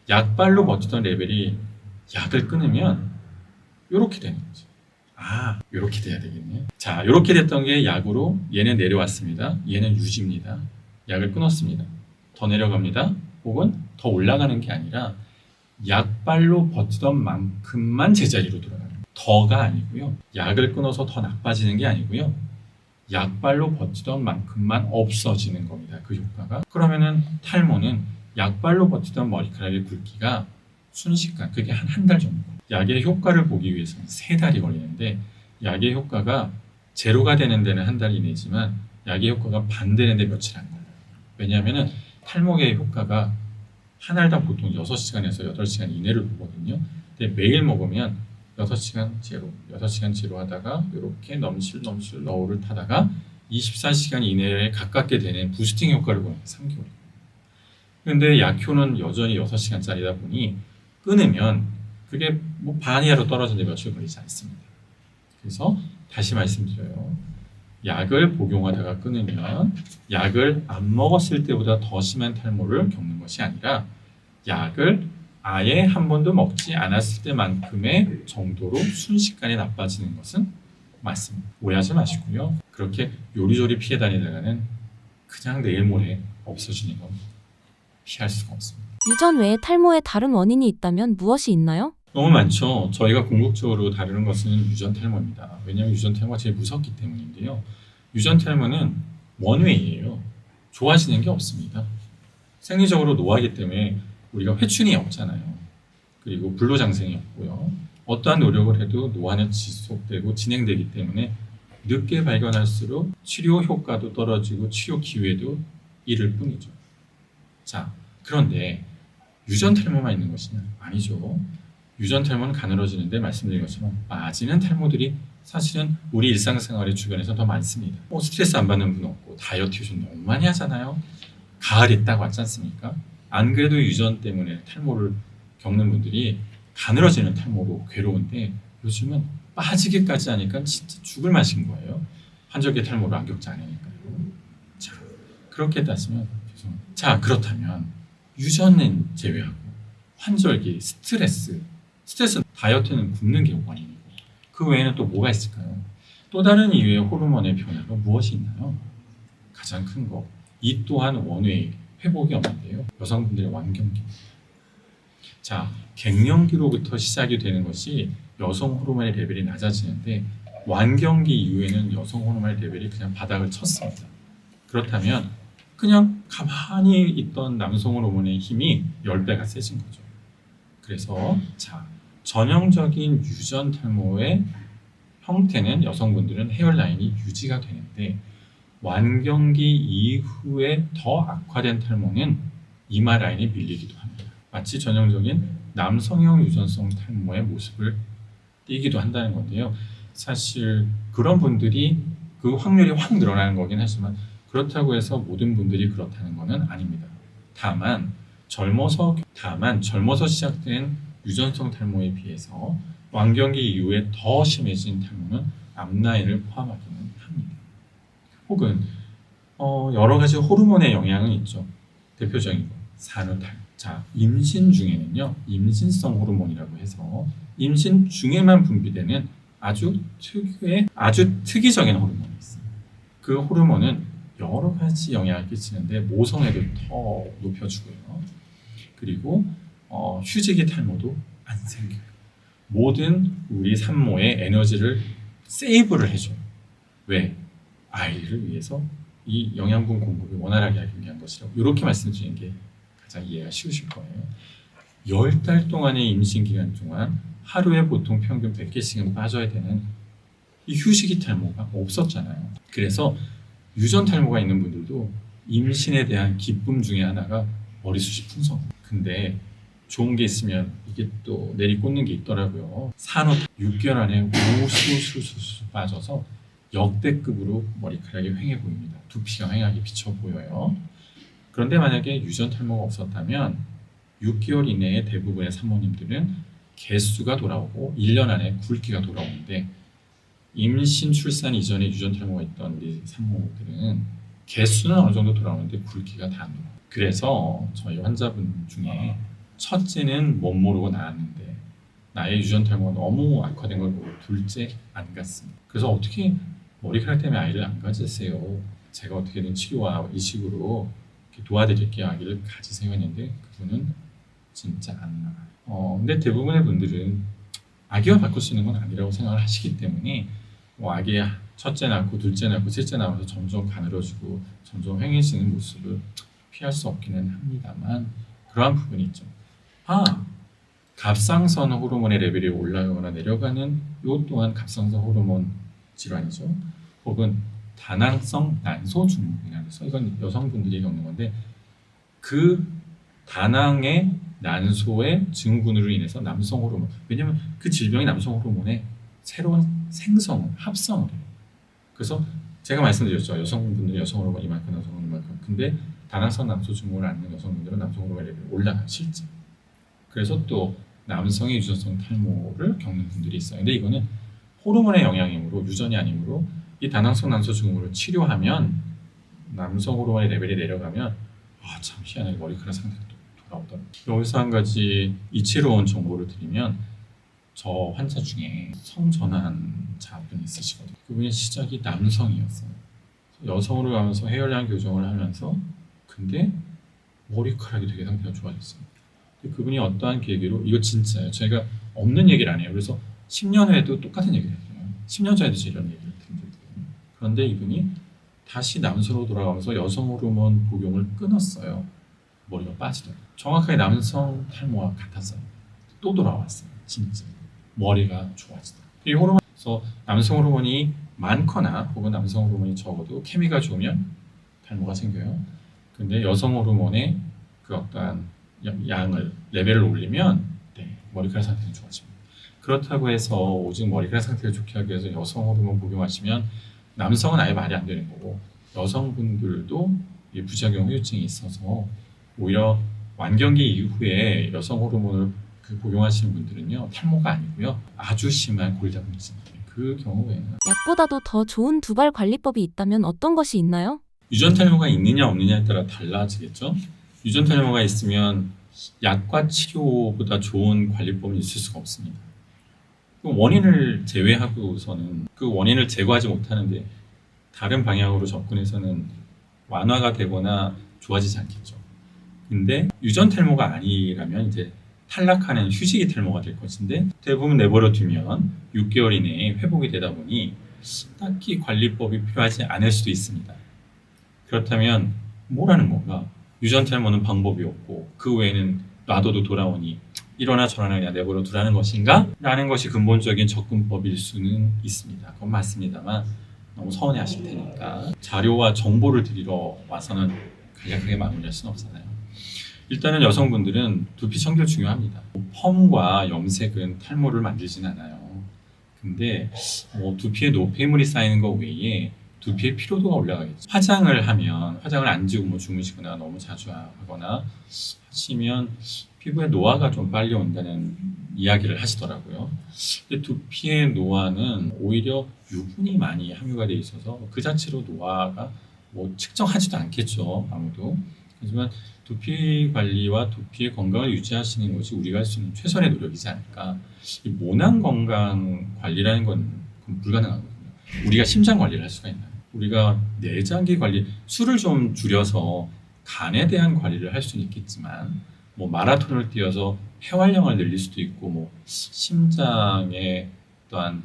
약발로 버티던 레벨이 약을 끊으면 이렇게 되는 거죠. 이렇게 돼야 되겠네요. 자, 이렇게 됐던 게 약으로 얘는 내려왔습니다. 얘는 유지입니다. 약을 끊었습니다. 더 내려갑니다. 혹은 더 올라가는 게 아니라 약발로 버티던 만큼만 제자리로 돌아가는 거예요. 더가 아니고요. 약을 끊어서 더 나빠지는 게 아니고요. 약발로 버티던 만큼만 없어지는 겁니다. 그 효과가. 그러면은 탈모는 약발로 버티던 머리카락의 굵기가 순식간, 그게 한 달 정도. 약의 효과를 보기 위해서는 3달이 걸리는데 약의 효과가 제로가 되는 데는 한 달 이내지만 약의 효과가 반대되는데 며칠 안 걸려요. 왜냐하면 탈모의 효과가 한 알당 보통 6시간에서 8시간 이내를 보거든요. 근데 매일 먹으면 6시간 제로, 6시간 제로 하다가 이렇게 넘실 너울을 타다가 24시간 이내에 가깝게 되는 부스팅 효과를 보는 게 3개월이에요. 그런데 약효는 여전히 6시간짜리다 보니 끊으면 그게 뭐 반 이하로 떨어지는데 며칠 걸리지 않습니다. 그래서 다시 말씀드려요. 약을 복용하다가 끊으면 약을 안 먹었을 때보다 더 심한 탈모를 겪는 것이 아니라 약을 아예 한 번도 먹지 않았을 때만큼의 정도로 순식간에 나빠지는 것은 맞습니다. 오해하지 마시고요. 그렇게 요리조리 피해 다니다가는 그냥 내일 모레 없어지는 건 피할 수가 없습니다. 유전 외에 탈모의 다른 원인이 있다면 무엇이 있나요? 너무 많죠. 저희가 궁극적으로 다루는 것은 유전 탈모입니다. 왜냐하면 유전 탈모가 제일 무섭기 때문인데요. 유전 탈모는 원웨이예요. 좋아지는 게 없습니다. 생리적으로 노화하기 때문에 우리가 회춘이 없잖아요. 그리고 불로장생이 없고요. 어떠한 노력을 해도 노화는 지속되고 진행되기 때문에 늦게 발견할수록 치료 효과도 떨어지고 치료 기회도 잃을 뿐이죠. 자, 그런데 유전 탈모만 있는 것이냐? 아니죠. 유전 탈모는 가늘어지는데 말씀드린 것처럼 빠지는 탈모들이 사실은 우리 일상생활의 주변에서 더 많습니다. 스트레스 안 받는 분 없고 다이어트 요즘 너무 많이 하잖아요. 가을이 딱 왔지 않습니까? 안 그래도 유전 때문에 탈모를 겪는 분들이 가늘어지는 탈모로 괴로운데 요즘은 빠지기까지 하니까 진짜 죽을 맛인 거예요. 환절기 탈모를 안 겪지 않으니까요. 자, 그렇게 따지면 죄송합니다. 자, 그렇다면 유전은 제외하고 환절기, 스트레스는 다이어트는 굶는 게 원인이고 그 외에는 또 뭐가 있을까요? 또 다른 이유의 호르몬의 변화가 무엇이 있나요? 가장 큰 거, 이 또한 원웨이, 회복이 없는데요. 여성분들의 완경기. 자, 갱년기로부터 시작이 되는 것이 여성 호르몬의 레벨이 낮아지는데 완경기 이후에는 여성 호르몬의 레벨이 그냥 바닥을 쳤습니다. 그렇다면 그냥 가만히 있던 남성 호르몬의 힘이 10배가 세진 거죠. 그래서 자, 전형적인 유전 탈모의 형태는 여성분들은 헤어라인이 유지가 되는데 완경기 이후에 더 악화된 탈모는 이마 라인이 밀리기도 합니다. 마치 전형적인 남성형 유전성 탈모의 모습을 띠기도 한다는 건데요. 사실 그런 분들이 그 확률이 확 늘어나는 거긴 하지만 그렇다고 해서 모든 분들이 그렇다는 것은 아닙니다. 다만 젊어서 시작된 유전성 탈모에 비해서 완경기 이후에 더 심해진 탈모는 앞라인을 포함하기는 합니다. 혹은 여러 가지 호르몬의 영향은 있죠. 대표적인 거 산후탈. 자, 임신 중에는요, 임신성 호르몬이라고 해서 임신 중에만 분비되는 아주 특이적인 호르몬이 있습니다. 그 호르몬은 여러 가지 영향을 끼치는데 모성애도 더 높여주고요. 그리고 휴지기 탈모도 안 생겨요. 모든 우리 산모의 에너지를 세이브를 해줘요. 왜? 아이를 위해서 이 영양분 공급이 원활하게 하기 위한 것이라고 이렇게 말씀드리는 게 가장 이해가 쉬우실 거예요. 10달 동안의 임신 기간 동안 하루에 보통 평균 100개씩은 빠져야 되는 이 휴식이 탈모가 없었잖아요. 그래서 유전 탈모가 있는 분들도 임신에 대한 기쁨 중에 하나가 머리숱이 풍성. 근데 좋은 게 있으면 이게 또 내리꽂는 게 있더라고요. 산후 6개월 안에 우수수수 빠져서 역대급으로 머리카락이 휑해 보입니다. 두피가 휑하게 비쳐 보여요. 그런데 만약에 유전 탈모가 없었다면 6개월 이내에 대부분의 산모님들은 개수가 돌아오고 1년 안에 굵기가 돌아오는데 임신 출산 이전에 유전 탈모가 있던 우리 산모들은 개수는 어느 정도 돌아오는데 굵기가 다 안 돌아와요. 그래서 저희 환자분 중에 첫째는 못 모르고 낳았는데 나의 유전 탈모가 너무 악화된 걸 보고 둘째 안 갔습니다. 그래서 어떻게 머리카락 때문에 아이를 안 가지세요? 제가 어떻게든 치료와 이식으로 도와드릴게요. 아기를 가지세요 했는데 그분은 진짜 안 나가요. 근데 대부분의 분들은 아기와 바꿀 수 있는 건 아니라고 생각을 하시기 때문에 아기 첫째 낳고 둘째 낳고 셋째 낳아서 점점 가늘어지고 점점 휑해지는 모습을 피할 수 없기는 합니다만 그러한 부분이 있죠. 갑상선 호르몬의 레벨이 올라가거나 내려가는 이 또한 갑상선 호르몬 질환이죠. 혹은 다낭성 난소 증후군이라고 해서 이건 여성분들이 겪는 건데 그 다낭의 난소의 증후군으로 인해서 남성 호르몬, 왜냐면 그 질병이 남성 호르몬의 새로운 생성을 합성을 해요. 그래서 제가 말씀드렸죠. 여성분들이 여성 호르몬 이만큼, 남성 호르몬 이만큼. 근데 다낭성 난소 증후군을 앓는 여성분들은 남성 호르몬 레벨이 올라가요, 실제. 그래서 또 남성의 유전성 탈모를 겪는 분들이 있어요. 근데 이거는 호르몬의 영향이므로, 유전이 아니므로 이 다낭성 난소 증후군을 치료하면 남성 호르몬의 레벨이 내려가면 참 희한하게 머리카락 상태가 또 돌아오더라고요. 여기서 한 가지 이치로운 정보를 드리면 저 환자 중에 성전환자분이 있으시거든요. 그분의 시작이 남성이었어요. 여성으로 가면서 해열량 교정을 하면서 근데 머리카락이 되게 상태가 좋아졌어요. 그분이 어떠한 계기로, 이거 진짜예요. 저희가 없는 얘기를 안 해요. 그래서 10년 후에도 똑같은 얘기를 해요. 10년 전에도 이런 얘기를 들은 적이 있거든요. 그런데 이분이 다시 남성으로 돌아가면서 여성 호르몬 복용을 끊었어요. 머리가 빠지더라고요. 정확하게 남성 탈모와 같았어요. 또 돌아왔어요. 진짜 머리가 좋아지더라고요. 이 호르몬에서 남성 호르몬이 많거나 혹은 남성 호르몬이 적어도 케미가 좋으면 탈모가 생겨요. 근데 여성 호르몬의 그 어떠한 양을, 레벨을 올리면 머리카락 상태가 좋아집니다. 그렇다고 해서 오직 머리카락 상태를 좋게 하기 위해서 여성 호르몬 복용하시면 남성은 아예 말이 안 되는 거고, 여성분들도 부작용 후유증이 있어서 오히려 완경기 이후에 여성 호르몬을 복용하시는 분들은요, 탈모가 아니고요, 아주 심한 골다공증, 그 경우에는 약보다도 더 좋은 두발 관리법이 있다면 어떤 것이 있나요? 유전 탈모가 있느냐 없느냐에 따라 달라지겠죠. 유전 탈모가 있으면 약과 치료보다 좋은 관리법은 있을 수가 없습니다. 원인을 제외하고서는 그 원인을 제거하지 못하는데 다른 방향으로 접근해서는 완화가 되거나 좋아지지 않겠죠. 근데 유전 탈모가 아니라면 이제 탈락하는 휴지기 탈모가 될 것인데 대부분 내버려 두면 6개월 이내에 회복이 되다 보니 딱히 관리법이 필요하지 않을 수도 있습니다. 그렇다면 뭐라는 건가? 유전 탈모는 방법이 없고 그 외에는 놔둬도 돌아오니 이러나 저러나 그냥 내버려 두라는 것인가? 라는 것이 근본적인 접근법일 수는 있습니다. 그건 맞습니다만 너무 서운해 하실 테니까 자료와 정보를 드리러 와서는 간략하게 마무리할 수는 없잖아요. 일단은 여성분들은 두피 청결 중요합니다. 펌과 염색은 탈모를 만들진 않아요. 근데 두피에 노폐물이 쌓이는 것 외에 두피의 피로도가 올라가겠죠. 화장을 하면, 화장을 안 지우고 주무시거나 너무 자주 하거나 하시면 피부에 노화가 좀 빨리 온다는 이야기를 하시더라고요. 근데 두피의 노화는 오히려 유분이 많이 함유가 되어 있어서 그 자체로 노화가 측정하지도 않겠죠, 아무도. 하지만 두피 관리와 두피의 건강을 유지하시는 것이 우리가 할 수 있는 최선의 노력이지 않을까. 이 모낭 건강 관리라는 건 불가능하거든요. 우리가 심장 관리를 할 수가 있나요? 우리가 내장기 관리, 술을 좀 줄여서 간에 대한 관리를 할 수는 있겠지만 마라톤을 뛰어서 폐활량을 늘릴 수도 있고 심장의 또한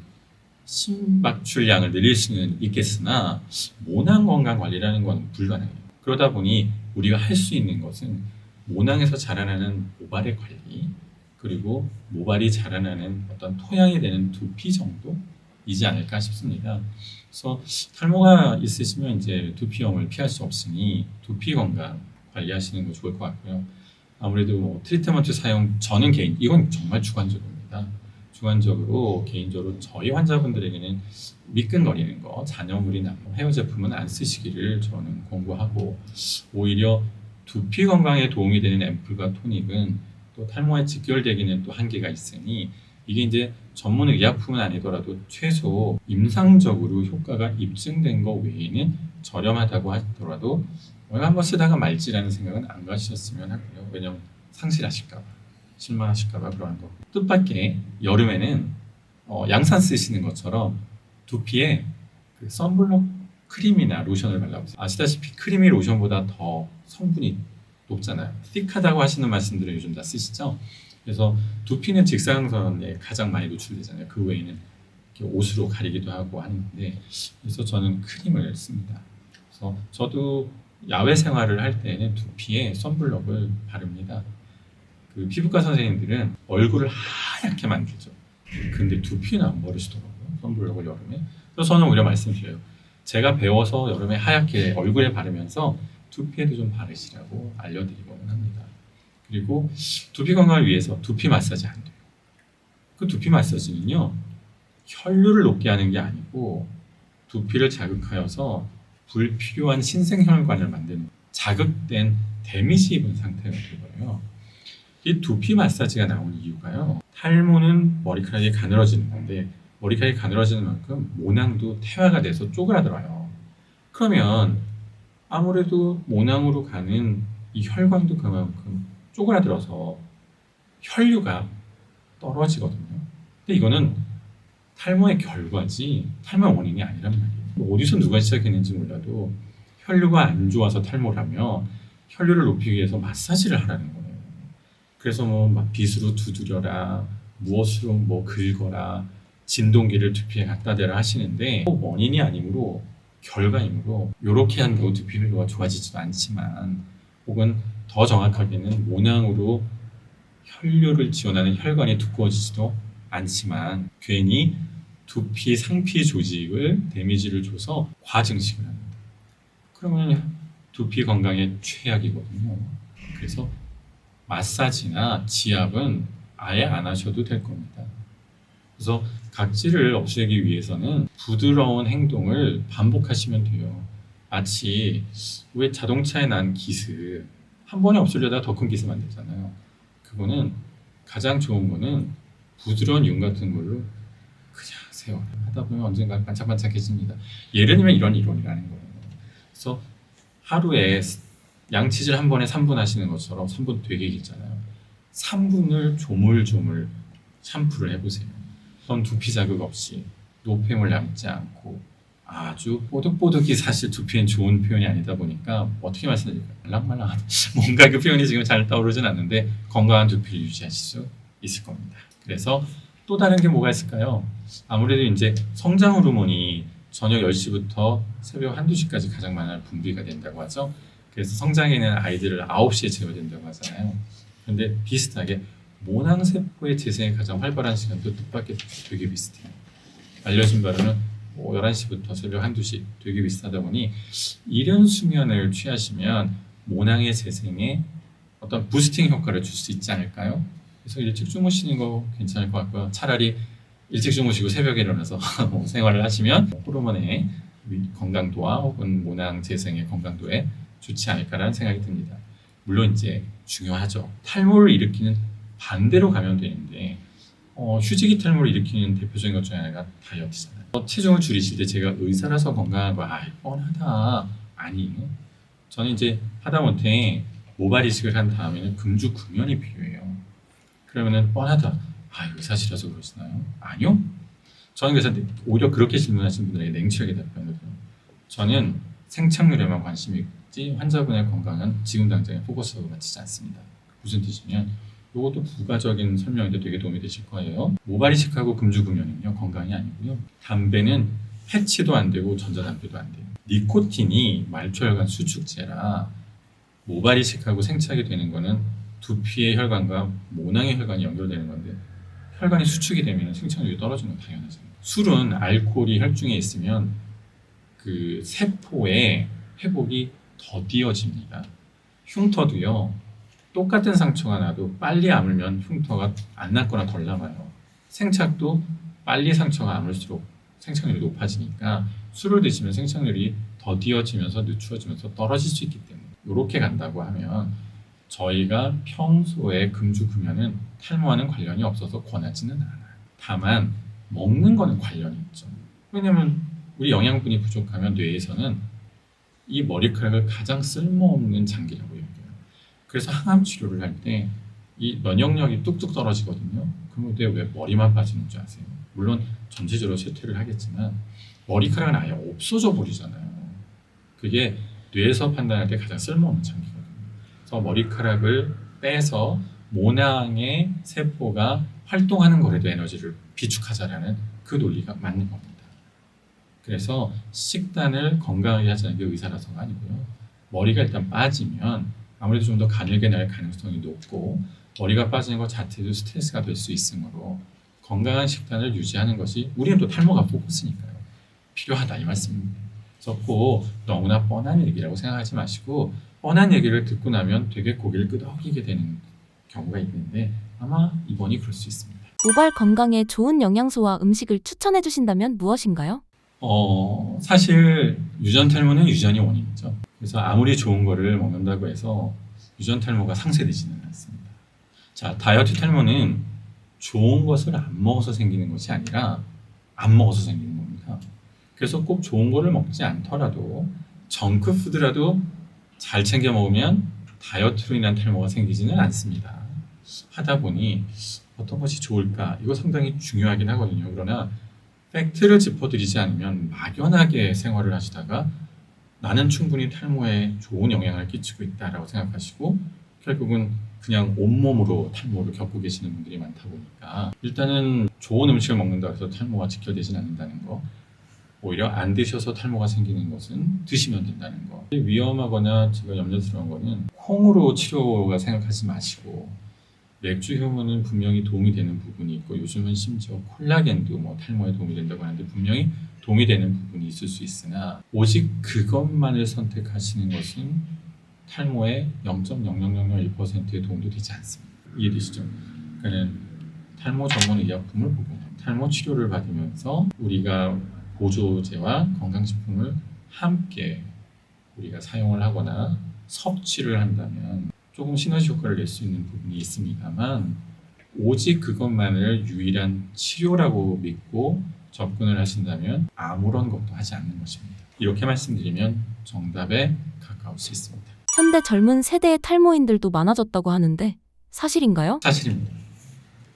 심박출량을 늘릴 수는 있겠으나 모낭 건강 관리라는 건 불가능해요. 그러다 보니 우리가 할 수 있는 것은 모낭에서 자라나는 모발의 관리, 그리고 모발이 자라나는 어떤 토양이 되는 두피 정도이지 않을까 싶습니다. 그래서 탈모가 있으시면 이제 두피염을 피할 수 없으니 두피 건강 관리하시는 거 좋을 것 같고요. 아무래도 트리트먼트 사용, 저는 이건 정말 주관적입니다. 주관적으로 개인적으로 저희 환자분들에게는 미끈거리는 거, 잔여물이나 헤어 제품은 안 쓰시기를 저는 권고하고, 오히려 두피 건강에 도움이 되는 앰플과 토닉은 또 탈모에 직결되기는 또 한계가 있으니 이게 이제 전문 의약품은 아니더라도 최소 임상적으로 효과가 입증된 것 외에는 저렴하다고 하더라도 한번 쓰다가 말지라는 생각은 안 가지셨으면 하고요. 왜냐면 상실하실까봐, 실망하실까봐 그러는 거. 뜻밖의 여름에는 양산 쓰시는 것처럼 두피에 그 선블록 크림이나 로션을 발라보세요. 아시다시피 크림이 로션보다 더 성분이 높잖아요. 틱하다고 하시는 말씀들을 요즘 다 쓰시죠. 그래서 두피는 직사광선에 가장 많이 노출되잖아요. 그 외에는 이렇게 옷으로 가리기도 하고 하는데, 그래서 저는 크림을 씁니다. 그래서 저도 야외 생활을 할 때는 두피에 선블록을 바릅니다. 그 피부과 선생님들은 얼굴을 하얗게 만들죠. 근데 두피는 안 바르시더라고요, 선블록을 여름에. 그래서 저는 오히려 말씀드려요. 제가 배워서 여름에 하얗게 얼굴에 바르면서 두피에도 좀 바르시라고 알려드리고는 합니다. 그리고 두피 건강을 위해서 두피 마사지 안 돼요. 그 두피 마사지는요, 혈류를 높게 하는 게 아니고 두피를 자극하여서 불필요한 신생혈관을 만드는 자극된 데미지 입은 상태가 되고요. 이 두피 마사지가 나온 이유가요. 탈모는 머리카락이 가늘어지는 건데 머리카락이 가늘어지는 만큼 모낭도 태화가 돼서 쪼그라들어요. 그러면 아무래도 모낭으로 가는 이 혈관도 그만큼 쪼그라들어서 혈류가 떨어지거든요. 근데 이거는 탈모의 결과지 탈모의 원인이 아니란 말이에요. 어디서 누가 시작했는지 몰라도 혈류가 안 좋아서 탈모라며 혈류를 높이기 위해서 마사지를 하라는 거예요. 그래서 뭐 막 빗으로 두드려라, 무엇으로 뭐 긁어라, 진동기를 두피에 갖다 대라 하시는데 원인이 아니므로 결과이므로 이렇게 한다고 두피 혈류가 좋아지지도 않지만 혹은 더 정확하게는 모낭으로 혈류를 지원하는 혈관이 두꺼워지지도 않지만 괜히 두피 상피 조직을 데미지를 줘서 과증식을 합니다. 그러면 두피 건강에 최악이거든요. 그래서 마사지나 지압은 아예 안 하셔도 될 겁니다. 그래서 각질을 없애기 위해서는 부드러운 행동을 반복하시면 돼요. 마치 왜 자동차에 난 기스 한 번에 없애려다 더 큰 기스 만들잖아요. 그거는 가장 좋은 거는 부드러운 윤 같은 걸로 그냥 세워요. 하다 보면 언젠가 반짝반짝해집니다. 예를 들면 이런 이론이라는 거예요. 그래서 하루에 양치질 한 번에 3분 하시는 것처럼 3분 되게 길잖아요. 3분을 조물조물 샴푸를 해보세요. 그럼 두피 자극 없이 노폐물 남지 않고 아주 뽀득뽀득이 사실 두피엔 좋은 표현이 아니다 보니까 어떻게 말씀드릴까요? 말랑말랑하다. 뭔가 그 표현이 지금 잘 떠오르진 않는데 건강한 두피를 유지하실 수 있을 겁니다. 그래서 또 다른 게 뭐가 있을까요? 아무래도 이제 성장 호르몬이 저녁 10시부터 새벽 1~2시까지 가장 많은 분비가 된다고 하죠. 그래서 성장에는 아이들을 9시에 재워야 된다고 하잖아요. 그런데 비슷하게 모낭세포의 재생이 가장 활발한 시간도 뜻밖의 되게 비슷해요. 알려진 바로는 11시부터 새벽 1~2시 되게 비슷하다 보니 이른 수면을 취하시면 모낭의 재생에 어떤 부스팅 효과를 줄 수 있지 않을까요? 그래서 일찍 주무시는 거 괜찮을 것 같고요. 차라리 일찍 주무시고 새벽에 일어나서 생활을 하시면 호르몬의 건강도와 혹은 모낭 재생의 건강도에 좋지 않을까라는 생각이 듭니다. 물론 이제 중요하죠. 탈모를 일으키는 반대로 가면 되는데 휴지기 탈모를 일으키는 대표적인 것 중에 하나가 다이어트잖아요. 체중을 줄이실 때 제가 의사라서 건강한 거 뻔하다. 아니, 저는 이제 하다못해 모발 이식을 한 다음에는 금주 금연이 필요해요. 그러면은 뻔하다. 의사시라서 그러시나요? 아니요. 저는 그래서 오히려 그렇게 질문하신 분들에게 냉철하게 답변드려요. 저는 생착률에만 관심이 있지 환자분의 건강은 지금 당장에 포커스하고 맞추지 않습니다. 무슨 뜻이냐면 이것도 부가적인 설명인데 되게 도움이 되실 거예요. 모발 이식하고 금주 금연은요 건강이 아니고요. 담배는 해치도 안 되고 전자담배도 안 돼요. 니코틴이 말초혈관 수축제라 모발 이식하고 생착이 되는 거는 두피의 혈관과 모낭의 혈관이 연결되는 건데 혈관이 수축이 되면 생착률이 떨어지는 건 당연하잖아요. 술은 알코올이 혈중에 있으면 그 세포의 회복이 더디어집니다. 흉터도요. 똑같은 상처가 나도 빨리 아물면 흉터가 안 났거나 덜 남아요. 생착도 빨리 상처가 아물수록 생착률이 높아지니까 술을 드시면 생착률이 더디어지면서 늦추어지면서 떨어질 수 있기 때문에 이렇게 간다고 하면 저희가 평소에 금주 금연은 탈모와는 관련이 없어서 권하지는 않아요. 다만 먹는 거는 관련이 있죠. 왜냐면 우리 영양분이 부족하면 뇌에서는 이 머리카락을 가장 쓸모없는 장기라고 여겨요. 그래서 항암 치료를 할 때 이 면역력이 뚝뚝 떨어지거든요. 그런데 왜 머리만 빠지는 줄 아세요? 물론 전체적으로 쇠퇴를 하겠지만 머리카락은 아예 없어져 버리잖아요. 그게 뇌에서 판단할 때 가장 쓸모없는 장기거든요. 그래서 머리카락을 빼서 모낭의 세포가 활동하는 거라도 에너지를 비축하자라는 그 논리가 맞는 겁니다. 그래서 식단을 건강하게 하자는 게 의사라서가 아니고요. 머리가 일단 빠지면 아무래도 좀 더 가늘게 날 가능성이 높고 머리가 빠지는 것 자체도 스트레스가 될 수 있으므로 건강한 식단을 유지하는 것이 우리는 또 탈모가 포커스니까요. 필요하다 이 말씀입니다. 그래서 그래서 꼭 너무나 뻔한 얘기라고 생각하지 마시고 뻔한 얘기를 듣고 나면 되게 고개를 끄덕이게 되는 경우가 있는데 아마 이번이 그럴 수 있습니다. 모발 건강에 좋은 영양소와 음식을 추천해 주신다면 무엇인가요? 사실 유전 탈모는 유전이 원인이죠. 그래서 아무리 좋은 거를 먹는다고 해서 유전 탈모가 상쇄되지는 않습니다. 자, 다이어트 탈모는 좋은 것을 안 먹어서 생기는 것이 아니라 안 먹어서 생기는 겁니다. 그래서 꼭 좋은 거를 먹지 않더라도 정크푸드라도 잘 챙겨 먹으면 다이어트로 인한 탈모가 생기지는 않습니다. 하다 보니 어떤 것이 좋을까? 이거 상당히 중요하긴 하거든요. 그러나 팩트를 짚어드리지 않으면 막연하게 생활을 하시다가 나는 충분히 탈모에 좋은 영향을 끼치고 있다라고 생각하시고 결국은 그냥 온몸으로 탈모를 겪고 계시는 분들이 많다 보니까 일단은 좋은 음식을 먹는다고 해서 탈모가 직결되진 않는다는 거, 오히려 안 드셔서 탈모가 생기는 것은 드시면 된다는 거. 위험하거나 제가 염려스러운 거는 콩으로 치료가 생각하지 마시고 맥주 효모는 분명히 도움이 되는 부분이 있고 요즘은 심지어 콜라겐도 뭐 탈모에 도움이 된다고 하는데 분명히 도움이 되는 부분이 있을 수 있으나 오직 그것만을 선택하시는 것은 탈모의 0.0001%의 도움도 되지 않습니다. 이해되시죠? 그러니까 탈모 전문 의약품을 복용합니다. 탈모 치료를 받으면서 우리가 보조제와 건강식품을 함께 우리가 사용을 하거나 섭취를 한다면 조금 시너지 효과를 낼 수 있는 부분이 있습니다만 오직 그것만을 유일한 치료라고 믿고 접근을 하신다면 아무런 것도 하지 않는 것입니다. 이렇게 말씀드리면 정답에 가까울 수 있습니다. 현대 젊은 세대의 탈모인들도 많아졌다고 하는데 사실인가요? 사실입니다.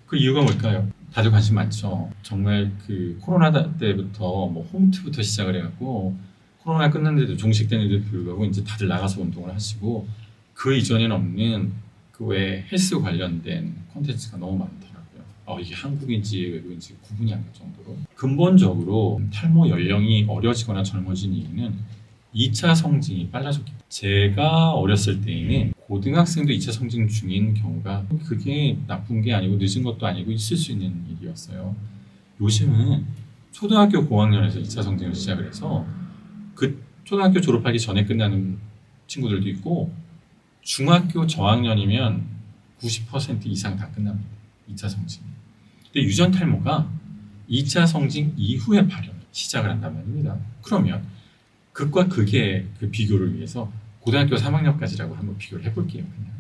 그 이유가 뭘까요? 다들 관심 많죠. 정말 그 코로나 때부터 뭐 홈트부터 시작을 해갖고 코로나 끝났는데도 종식되는데도 불구하고 이제 다들 나가서 운동을 하시고 그 이전에는 없는 그 외 헬스 관련된 콘텐츠가 너무 많더라고요. 이게 한국인지 외국인지 구분이 안 갈 정도로 근본적으로 탈모 연령이 어려지거나 젊어진 이유는 2차 성징이 빨라졌기 때문에 제가 어렸을 때에는 고등학생도 2차 성징 중인 경우가 그게 나쁜 게 아니고 늦은 것도 아니고 있을 수 있는 일이었어요. 요즘은 초등학교 고학년에서 2차 성징을 시작을 해서 그 초등학교 졸업하기 전에 끝나는 친구들도 있고 중학교 저학년이면 90% 이상 다 끝납니다. 2차 성징. 근데 유전 탈모가 2차 성징 이후에 발현 시작을 한단 말입니다. 그러면 극과 극의 그 비교를 위해서 고등학교 3학년까지라고 한번 비교를 해볼게요. 그냥.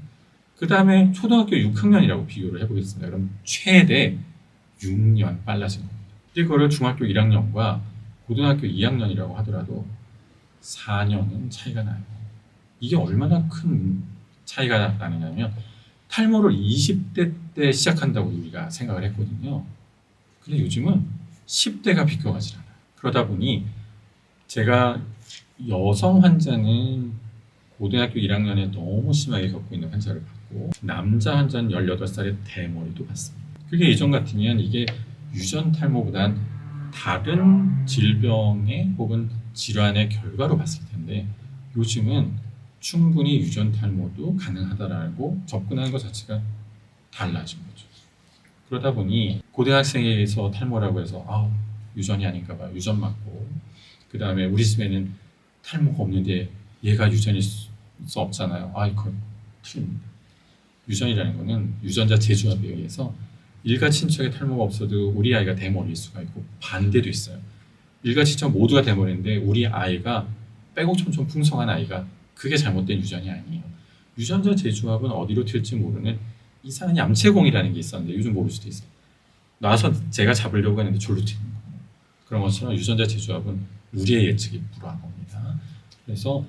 그 다음에 초등학교 6학년이라고 비교를 해보겠습니다. 그럼 최대 6년 빨라진 겁니다. 이거를 중학교 1학년과 고등학교 2학년이라고 하더라도 4년은 차이가 나요. 이게 얼마나 큰 차이가 나느냐면 탈모를 20대 때 시작한다고 우리가 생각을 했거든요. 근데 요즘은 10대가 비껴가질 않아요. 그러다 보니 제가 여성 환자는 고등학교 1학년에 너무 심하게 겪고 있는 환자를 봤고 남자 환자는 18살의 대머리도 봤습니다. 그게 예전 같으면 이게 유전 탈모보단 다른 질병의 혹은 질환의 결과로 봤을 텐데 요즘은 충분히 유전 탈모도 가능하다라고 접근하는 것 자체가 달라진 거죠. 그러다 보니 고등학생에서 탈모라고 해서 유전이 아닌가 봐요. 유전 맞고 그 다음에 우리 집에는 탈모가 없는데 얘가 유전일 수 없잖아요. 이거 틀립니다. 유전이라는 거는 유전자 재조합에 의해서 일가 친척에 탈모가 없어도 우리 아이가 대머리일 수가 있고 반대도 있어요. 일가 친척 모두가 대머리인데 우리 아이가 빼곡촌촌 풍성한 아이가 그게 잘못된 유전이 아니에요. 유전자 재조합은 어디로 튈지 모르는 이상한 얌체공이라는 게 있었는데 요즘 모를 수도 있어요. 나와서 제가 잡으려고 했는데 졸로 튀는 거예요. 그런 것처럼 유전자 재조합은 우리의 예측이 불허한 겁니다. 그래서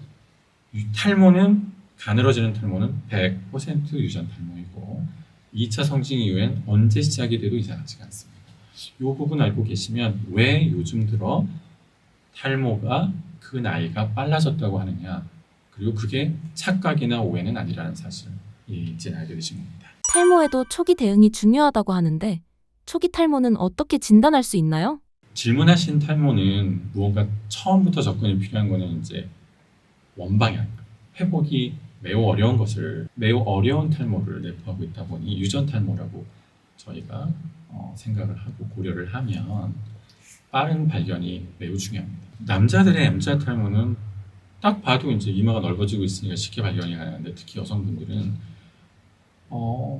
탈모는 가늘어지는 탈모는 100% 유전 탈모이고 2차 성징 이후엔 언제 시작이 돼도 이상하지가 않습니다. 이 부분 알고 계시면 왜 요즘 들어 탈모가 그 나이가 빨라졌다고 하느냐 그리고 그게 착각이나 오해는 아니라는 사실을 이제 알게 되신 겁니다. 탈모에도 초기 대응이 중요하다고 하는데 초기 탈모는 어떻게 진단할 수 있나요? 질문하신 탈모는 무언가 처음부터 접근이 필요한 거는 이제 원방향 회복이 매우 어려운 탈모를 내포하고 있다 보니 유전 탈모라고 저희가 생각을 하고 고려를 하면 빠른 발견이 매우 중요합니다. 남자들의 M자 탈모는 딱 봐도 이제 이마가 넓어지고 있으니까 쉽게 발견이 가능한데 특히 여성분들은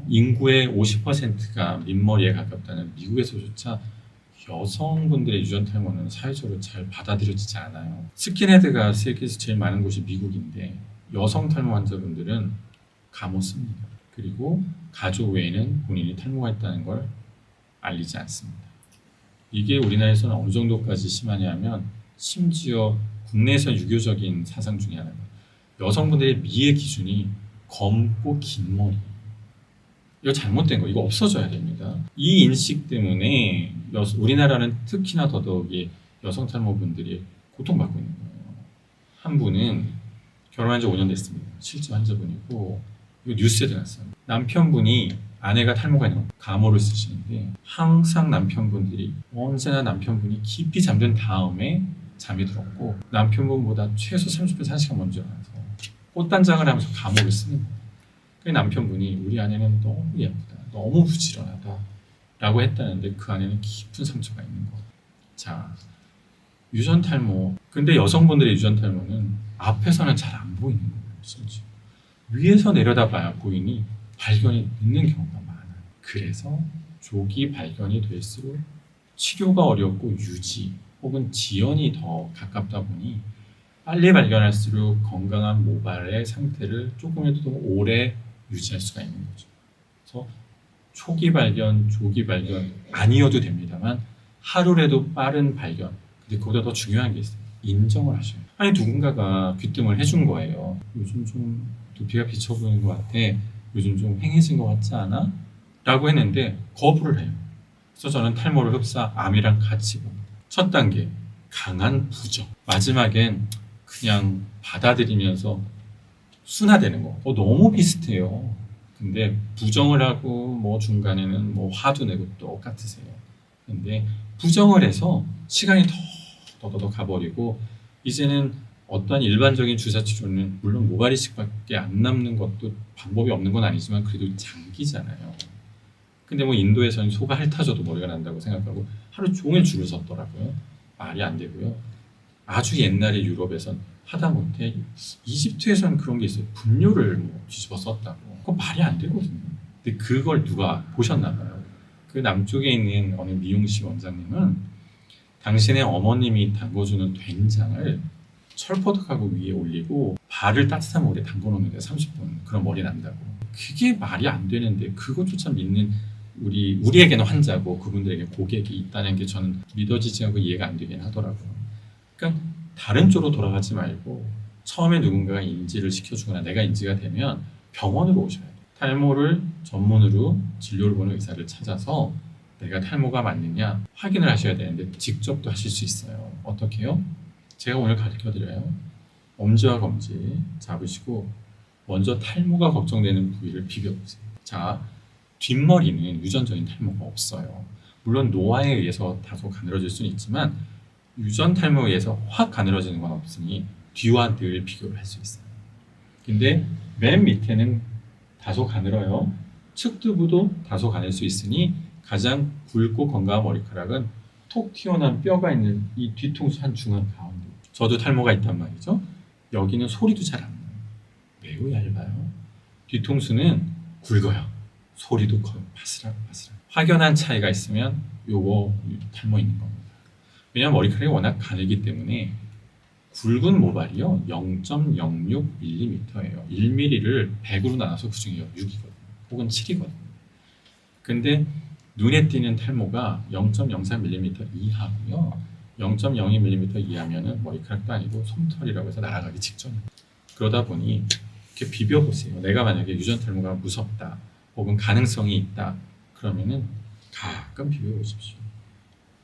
인구의 50%가 민머리에 가깝다는 미국에서조차 여성분들의 유전 탈모는 사회적으로 잘 받아들여지지 않아요. 스킨헤드가 세계에서 제일 많은 곳이 미국인데 여성 탈모 환자분들은 감없습니다. 그리고 가족 외에는 본인이 탈모가 있다는 걸 알리지 않습니다. 이게 우리나라에서는 어느 정도까지 심하냐면 심지어 국내에서 유교적인 사상 중에 하나가 여성분들의 미의 기준이 검고 긴 머리. 이거 잘못된 거. 이거 없어져야 됩니다. 이 인식 때문에 우리나라는 특히나 더더욱이 여성 탈모분들이 고통받고 있는 거예요. 한 분은 결혼한 지 5년 됐습니다. 실제 환자분이고 이거 뉴스에도 났어요. 남편분이 아내가 탈모가 있는 거 가모를 쓰시는데 항상 남편분들이 언제나 남편분이 깊이 잠든 다음에 잠이 들었고 남편분보다 최소 30분 1시간 먼저 일어나서 꽃단장을 하면서 가모를 쓰는 거예요. 그 남편분이 우리 아내는 너무 예쁘다, 너무 부지런하다 라고 했다는데 그 안에는 깊은 상처가 있는 거예요. 자, 유전 탈모. 근데 여성분들의 유전 탈모는 앞에서는 잘 안 보이는 거예요. 심지어 위에서 내려다봐야 보이니 발견이 늦는 경우가 많아요. 그래서 조기 발견이 될수록 치료가 어렵고 유지 혹은 지연이 더 가깝다 보니 빨리 발견할수록 건강한 모발의 상태를 조금이라도 더 오래 유지할 수가 있는 거죠. 그래서 초기 발견, 조기 발견 아니어도 됩니다만 하루라도 빠른 발견. 근데 그보다 더 중요한 게 있어요. 인정을 하셔요. 아니 누군가가 귀뜸을 해준 거예요. 요즘 좀 두피가 비쳐 보이는 것 같아. 요즘 좀 휑해진 것 같지 않아? 라고 했는데 거부를 해요. 그래서 저는 탈모를 흡사 암이랑 같이 봅니다. 첫 단계 강한 부정. 마지막엔 그냥 받아들이면서 순화되는 거. 너무 비슷해요. 근데 부정을 하고 뭐 중간에는 뭐 화도 내고 똑같으세요. 근데 부정을 해서 시간이 더 가버리고 이제는 어떠한 일반적인 주사 치료는 물론 모발 이식밖에 안 남는 것도 방법이 없는 건 아니지만 그래도 장기잖아요. 근데 뭐 인도에서는 소가 핥아줘도 머리가 난다고 생각하고 하루 종일 줄을 섰더라고요. 말이 안 되고요. 아주 옛날에 유럽에선 하다못해 이집트에서는 그런 게 있어요. 분뇨를 뭐 뒤집어 썼다고. 그건 말이 안 되거든요. 근데 그걸 누가 보셨나 봐요. 그 남쪽에 있는 어느 미용실 원장님은 당신의 어머님이 담궈주는 된장을 철포덕하고 위에 올리고 발을 따뜻한 물에 담궈놓는데 30분 그럼 머리 난다고. 그게 말이 안 되는데 그것조차 믿는 우리에게는 환자고 그분들에게 고객이 있다는 게 저는 믿어지지 않고 이해가 안 되긴 하더라고요. 그러니까 다른 쪽으로 돌아가지 말고 처음에 누군가가 인지를 시켜주거나 내가 인지가 되면 병원으로 오셔야 돼요. 탈모를 전문으로 진료를 보는 의사를 찾아서 내가 탈모가 맞느냐 확인을 하셔야 되는데 직접도 하실 수 있어요. 어떻게요? 제가 오늘 가르쳐드려요. 엄지와 검지 잡으시고 먼저 탈모가 걱정되는 부위를 비벼보세요. 자, 뒷머리는 유전적인 탈모가 없어요. 물론 노화에 의해서 다소 가늘어질 수는 있지만 유전 탈모에 의해서 확 가늘어지는 건 없으니 뒤와 늘 비교를 할 수 있어요. 근데 맨 밑에는 다소 가늘어요. 측두부도 다소 가늘 수 있으니 가장 굵고 건강한 머리카락은 톡 튀어나온 뼈가 있는 이 뒤통수 한 중앙 가운데. 저도 탈모가 있단 말이죠. 여기는 소리도 잘 안 나요. 매우 얇아요. 뒤통수는 굵어요. 소리도 커요. 바스락바스락. 확연한 차이가 있으면 요거 탈모 있는 겁니다. 왜냐하면 머리카락이 워낙 가늘기 때문에 굵은 모발이요 0.06mm예요. 1mm를 100으로 나눠서 그 중에 6이거든요. 혹은 7이거든요. 근데 눈에 띄는 탈모가 0.03mm 이하고요. 0.02mm 이하면은 머리카락도 아니고 솜털이라고 해서 날아가기 직전입니다. 그러다 보니 이렇게 비벼보세요. 내가 만약에 유전 탈모가 무섭다 혹은 가능성이 있다 그러면은 가끔 비벼보십시오.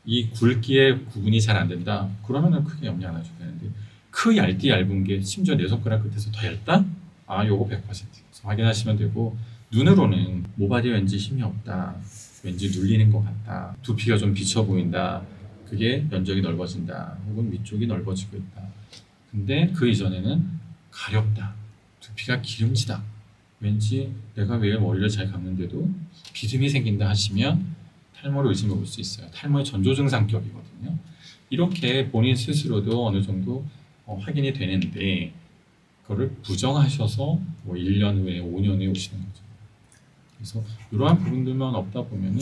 이 굵기의 구분이 잘 안 된다 그러면은 크게 염려 안 하셔도 되는데 그 얇은 게 심지어 내 손가락 끝에서 더 얇다? 아 요거 100% 확인하시면 되고 눈으로는 모발이 왠지 힘이 없다 왠지 눌리는 것 같다 두피가 좀 비쳐 보인다 그게 면적이 넓어진다 혹은 위쪽이 넓어지고 있다 근데 그 이전에는 가렵다 두피가 기름지다 왠지 내가 매일 머리를 잘 감는데도 비듬이 생긴다 하시면 탈모를 의심해 볼 수 있어요. 탈모의 전조 증상격이거든요. 이렇게 본인 스스로도 어느 정도 확인이 되는데 그거를 부정하셔서 뭐 1년 후에 5년 후에 오시는 거죠. 그래서 이러한 부분들만 없다 보면은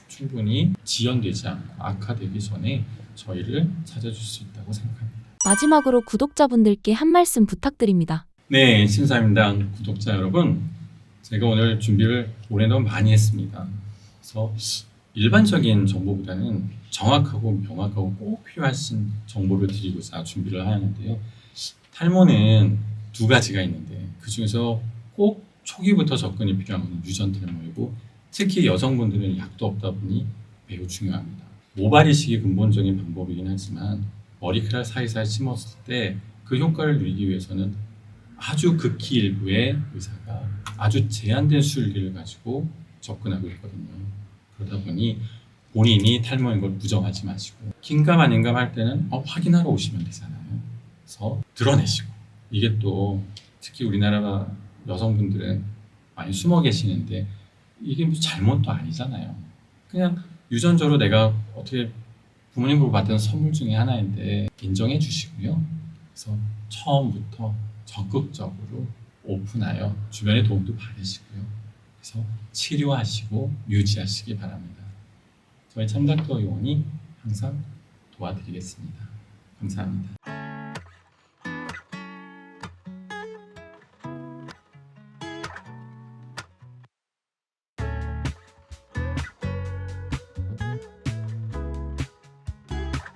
충분히 지연되지 않고 악화되기 전에 저희를 찾아줄 수 있다고 생각합니다. 마지막으로 구독자분들께 한 말씀 부탁드립니다. 네, 신사임당 구독자 여러분, 제가 오늘 준비를 올해도 많이 했습니다. 그래서 일반적인 정보보다는 정확하고 명확하고 꼭 필요하신 정보를 드리고자 준비를 하는데요. 탈모는 두 가지가 있는데 그 중에서 꼭 초기부터 접근이 필요한 건 유전 탈모이고 특히 여성분들은 약도 없다 보니 매우 중요합니다. 모발 이식이 근본적인 방법이긴 하지만 머리카락 사이사이 심었을 때 그 효과를 누리기 위해서는 아주 극히 일부의 의사가 아주 제한된 수율기를 가지고 접근하고 있거든요. 그러다 보니 본인이 탈모인 걸 부정하지 마시고 긴감 아닌감 할 때는 확인하러 오시면 되잖아요. 그래서 드러내시고 이게 또 특히 우리나라 여성분들은 많이 숨어 계시는데 이게 무슨 잘못도 아니잖아요. 그냥 유전적으로 내가 어떻게 부모님으로 받은 선물 중에 하나인데 인정해 주시고요. 그래서 처음부터 적극적으로 오픈하여 주변의 도움도 받으시고요. 그래서 치료하시고 유지하시기 바랍니다. 저희 참닥터 요원이 항상 도와드리겠습니다. 감사합니다.